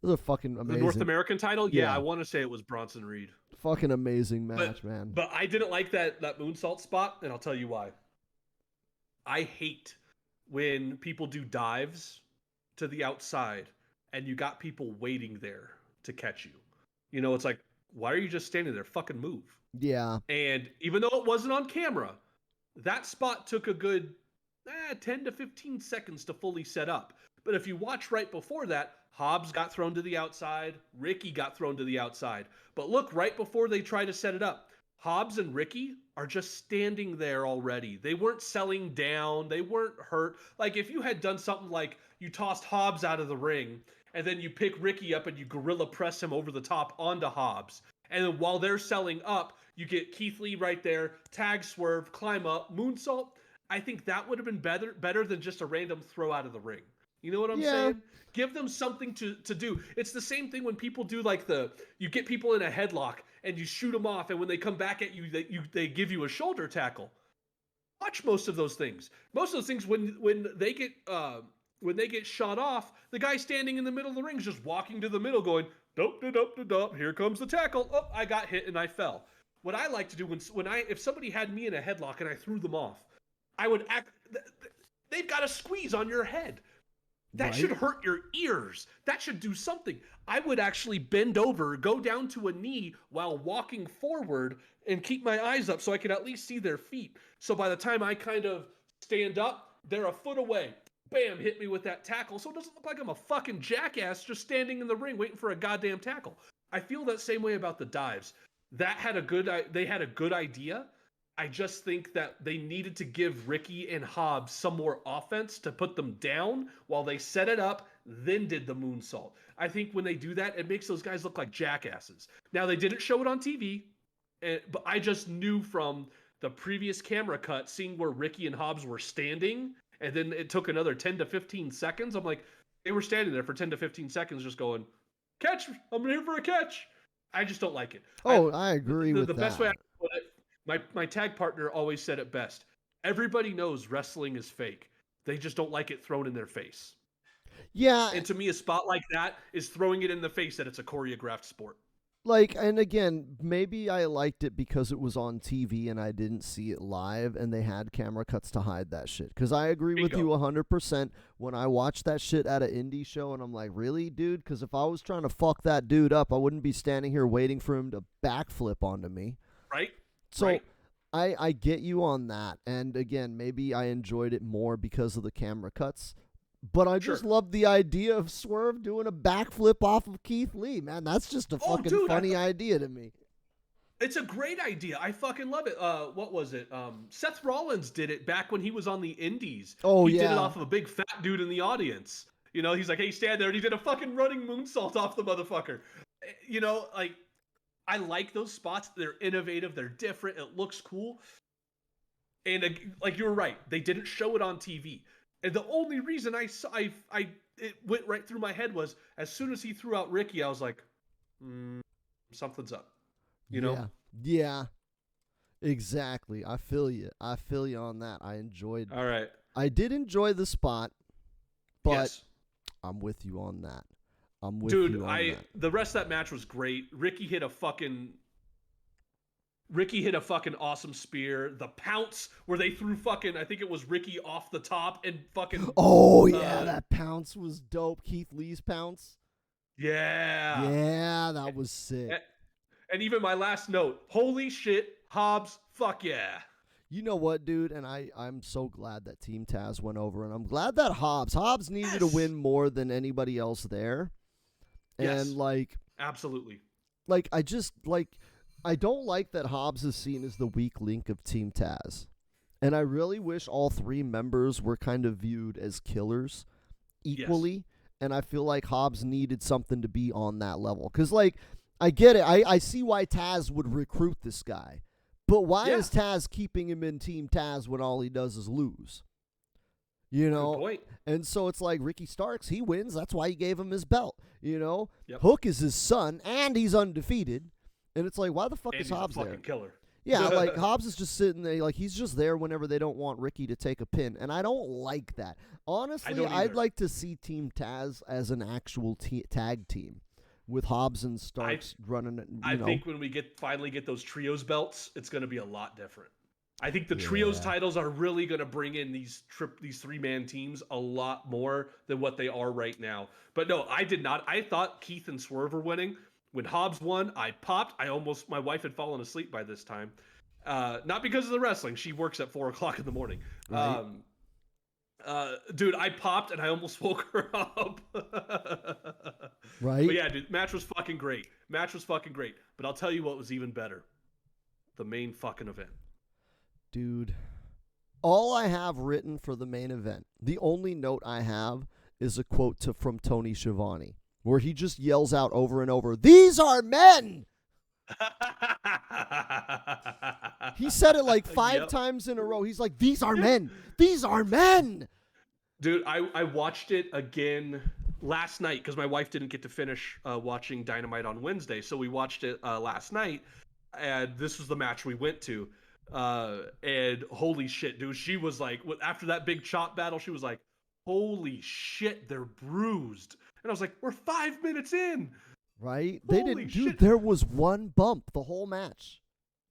was a fucking amazing. The North American title? Yeah, I want to say it was Bronson Reed. Fucking amazing match, man. But I didn't like that moonsault spot, and I'll tell you why. I hate when people do dives to the outside and you got people waiting there to catch you. It's like, why are you just standing there? Fucking move. Yeah. And even though it wasn't on camera, that spot took a good 10 to 15 seconds to fully set up. But if you watch right before that, Hobbs got thrown to the outside. Ricky got thrown to the outside. But look, right before they try to set it up, Hobbs and Ricky are just standing there already. They weren't selling down. They weren't hurt. Like if you had done something like you tossed Hobbs out of the ring and then you pick Ricky up and you gorilla press him over the top onto Hobbs. And then while they're selling up, you get Keith Lee right there, tag swerve, climb up, moonsault. I think that would have been better than just a random throw out of the ring. You know what I'm saying? Give them something to do. It's the same thing when people do like you get people in a headlock and you shoot them off, and when they come back at you, they give you a shoulder tackle. Watch most of those things. Most of those things when they get shot off, the guy standing in the middle of the ring is just walking to the middle, going dope. Here comes the tackle. Oh, I got hit and I fell. What I like to do if somebody had me in a headlock and I threw them off, I would act. They've got a squeeze on your head. That should hurt your ears. That should do something. I would actually bend over, go down to a knee while walking forward and keep my eyes up so I can at least see their feet. So by the time I kind of stand up, they're a foot away. Bam, hit me with that tackle. So it doesn't look like I'm a fucking jackass just standing in the ring waiting for a goddamn tackle. I feel that same way about the dives. They had a good idea. I just think that they needed to give Ricky and Hobbs some more offense to put them down while they set it up, then did the moonsault. I think when they do that, it makes those guys look like jackasses. Now, they didn't show it on TV, but I just knew from the previous camera cut, seeing where Ricky and Hobbs were standing, and then it took another 10 to 15 seconds. I'm like, they were standing there for 10 to 15 seconds just going, catch, I'm here for a catch. I just don't like it. I agree with the that. Best way I put it, my tag partner always said it best. Everybody knows wrestling is fake. They just don't like it thrown in their face. Yeah. And to me, a spot like that is throwing it in the face that it's a choreographed sport. Like, and again, maybe I liked it because it was on TV and I didn't see it live and they had camera cuts to hide that shit. Because I agree with you 100% when I watched that shit at an indie show and I'm like, really, dude? Because if I was trying to fuck that dude up, I wouldn't be standing here waiting for him to backflip onto me. Right? So right. I get you on that. And again, maybe I enjoyed it more because of the camera cuts. But I just love the idea of Swerve doing a backflip off of Keith Lee, man. That's just a fucking funny idea to me. It's a great idea. I fucking love it. What was it? Seth Rollins did it back when he was on the Indies. He did it off of a big fat dude in the audience. You know, he's like, hey, stand there. And he did a fucking running moonsault off the motherfucker. You know, like, I like those spots. They're innovative. They're different. It looks cool. And like, you were right. They didn't show it on TV. And the only reason it went right through my head was as soon as he threw out Ricky, I was like, something's up. You know? Yeah. Exactly. I feel you. I feel you on that. I enjoyed. All right. I did enjoy the spot, but yes. I'm with you on that. I'm with you on that. The rest of that match was great. Ricky hit a fucking awesome spear. The pounce where they threw fucking, I think it was Ricky off the top and fucking. Oh, yeah, that pounce was dope. Keith Lee's pounce. Yeah. Yeah, that was sick. And even my last note, holy shit, Hobbs, fuck yeah. You know what, dude? And I'm so glad that Team Taz went over, and I'm glad that Hobbs needed to win more than anybody else there. Yes. And, like. Absolutely. Like, I don't like that Hobbs is seen as the weak link of Team Taz. And I really wish all three members were kind of viewed as killers equally. Yes. And I feel like Hobbs needed something to be on that level. Because, like, I get it. I see why Taz would recruit this guy. But why is Taz keeping him in Team Taz when all he does is lose? You know? Good point. And so it's like Ricky Starks, he wins. That's why he gave him his belt. You know? Yep. Hook is his son, and he's undefeated. And it's like, why the fuck is Hobbs there? Killer. Yeah, like Hobbs is just sitting there, like he's just there whenever they don't want Ricky to take a pin, and I don't like that. Honestly, I'd like to see Team Taz as an actual tag team with Hobbs and Starks running. I think when we finally get those trios belts, it's going to be a lot different. I think the trios titles are really going to bring in these 3-man teams a lot more than what they are right now. But no, I did not. I thought Keith and Swerve were winning. When Hobbs won, I popped. My wife had fallen asleep by this time. Not because of the wrestling. She works at 4:00 in the morning. Right. Dude, I popped and I almost woke her up. Right. But yeah, dude, match was fucking great. But I'll tell you what was even better. The main fucking event. Dude, all I have written for the main event, the only note I have is a quote from Tony Schiavone, where he just yells out over and over, "These are men!" He said it like 5 times in a row. He's like, "These are men! These are men!" Dude, I watched it again last night because my wife didn't get to finish watching Dynamite on Wednesday. So we watched it last night, and this was the match we went to. And holy shit, dude, she was like, after that big chop battle, she was like, holy shit, they're bruised. And I was like, we're 5 minutes in. Right? Holy They didn't, dude, shit. there was one bump the whole match.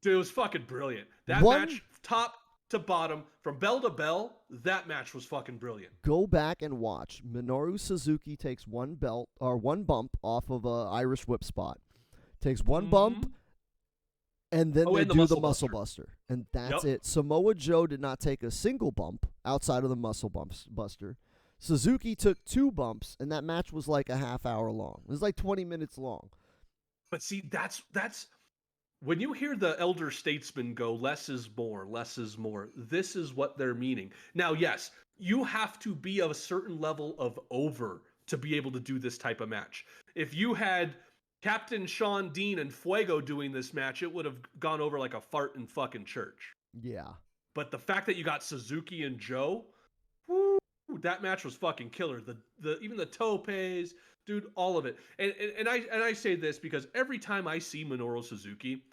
Dude, it was fucking brilliant. That match, top to bottom, from bell to bell, that match was fucking brilliant. Go back and watch. Minoru Suzuki takes one bump off of a Irish whip spot. Takes one bump, and then they do the muscle buster. And that's it. Samoa Joe did not take a single bump outside of the muscle buster. Suzuki took 2 bumps, and that match was like a half hour long. It was like 20 minutes long. But see, that's when you hear the elder statesman go, less is more, less is more, this is what they're meaning. Now, yes, you have to be of a certain level of over to be able to do this type of match. If you had Captain Sean Dean and Fuego doing this match, it would have gone over like a fart in fucking church. Yeah. But the fact that you got Suzuki and Joe, whoo, that match was fucking killer. Even the topes, dude, all of it. And I say this because every time I see Minoru Suzuki,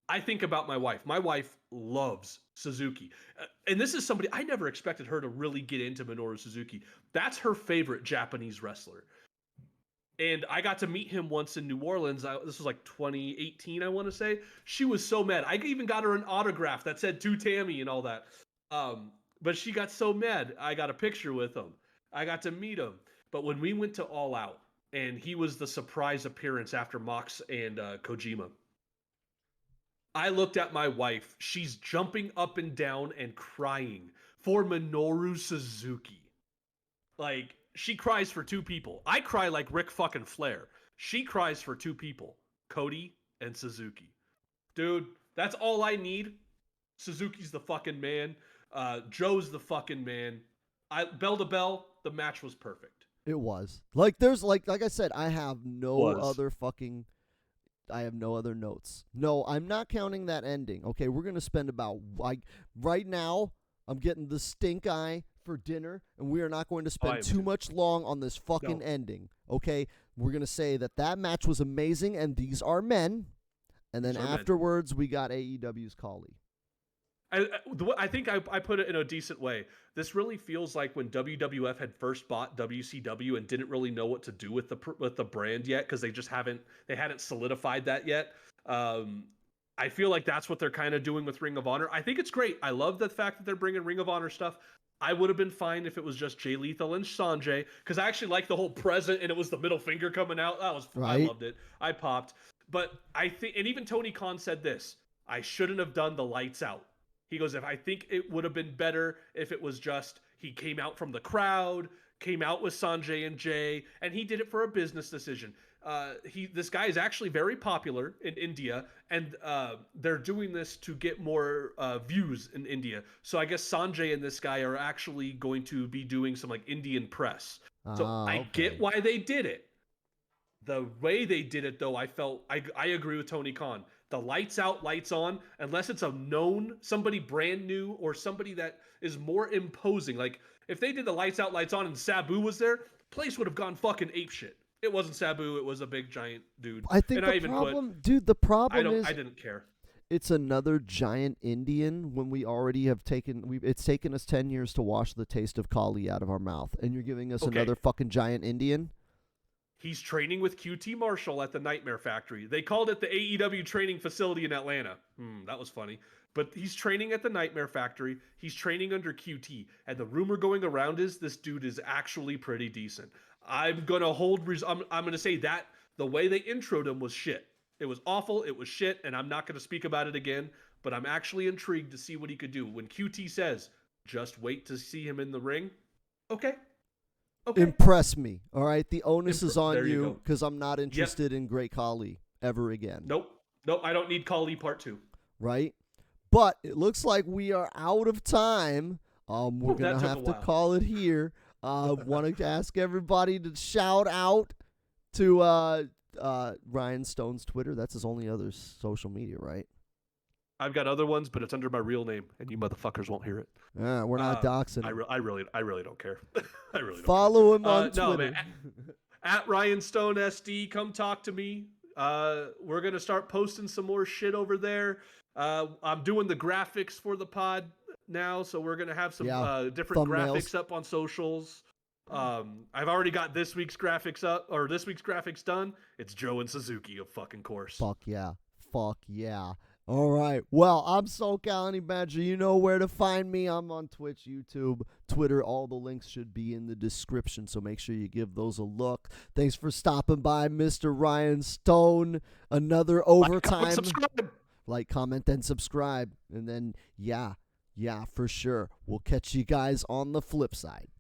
I think about my wife. My wife loves Suzuki. And this is somebody I never expected her to really get into Minoru Suzuki. That's her favorite Japanese wrestler. And I got to meet him once in New Orleans. This was like 2018, I want to say. She was so mad. I even got her an autograph that said "To Tammy" and all that. But she got so mad. I got a picture with him. I got to meet him. But when we went to All Out, and he was the surprise appearance after Mox and Kojima, I looked at my wife. She's jumping up and down and crying for Minoru Suzuki. Like, she cries for 2 people. I cry like Ric fucking Flair. She cries for 2 people, Cody and Suzuki. Dude, that's all I need. Suzuki's the fucking man. Joe's the fucking man. Bell to bell, the match was perfect. It was. Like, there's like I said, I have no other notes. No, I'm not counting that ending. Okay, we're going to spend about, right now, I'm getting the stink eye for dinner, and we are not going to spend too much long on this fucking ending. Okay, we're going to say that match was amazing, and these are men. And then afterwards, we got AEW's Kali. I think I put it in a decent way. This really feels like when WWF had first bought WCW and didn't really know what to do with the brand yet because they hadn't solidified that yet. I feel like that's what they're kind of doing with Ring of Honor. I think it's great. I love the fact that they're bringing Ring of Honor stuff. I would have been fine if it was just Jay Lethal and Sanjay because I actually liked the whole present and it was the middle finger coming out. That was right. I loved it. I popped. But I think, and even Tony Khan said this, I shouldn't have done the lights out. He goes, I think it would have been better if it was just he came out from the crowd, came out with Sanjay and Jay, and he did it for a business decision. This guy is actually very popular in India, and they're doing this to get more views in India. So I guess Sanjay and this guy are actually going to be doing some like Indian press. So I get why they did it. The way they did it, though, I agree with Tony Khan. The lights out, lights on, unless it's a known, somebody brand new or somebody that is more imposing. Like, if they did the lights out, lights on and Sabu was there, place would have gone fucking apeshit. It wasn't Sabu, it was a big giant dude. I think the problem is I didn't care. It's another giant Indian when we already have it's taken us 10 years to wash the taste of Kali out of our mouth, and you're giving us another fucking giant Indian? He's training with QT Marshall at the Nightmare Factory. They called it the AEW training facility in Atlanta. That was funny. But he's training at the Nightmare Factory. He's training under QT. And the rumor going around is this dude is actually pretty decent. I'm going to I'm going to say that the way they introed him was shit. It was awful. It was shit. And I'm not going to speak about it again. But I'm actually intrigued to see what he could do. When QT says, just wait to see him in the ring. Okay. Impress me. All right. The onus is on you because I'm not Yep. interested in Great Khali ever again. Nope. I don't need Khali Part 2. Right? But it looks like we are out of time. We're going to have to call it here. Want to ask everybody to shout out to Ryan Stone's Twitter. That's his only other social media, right? I've got other ones, but it's under my real name, and you motherfuckers won't hear it. We're not doxing him. I really don't care. I really don't Follow him on Twitter. No, man, at Ryan Stone SD, come talk to me. We're going to start posting some more shit over there. I'm doing the graphics for the pod now, so we're going to have some different graphics up on socials. I've already got this week's graphics done. It's Joe and Suzuki, of fucking course. Fuck yeah. All right. Well, I'm Soul County Badger. You know where to find me. I'm on Twitch, YouTube, Twitter. All the links should be in the description, so make sure you give those a look. Thanks for stopping by, Mr. Ryan Stone. Another overtime. Like, comment, and subscribe. And then, yeah, for sure. We'll catch you guys on the flip side.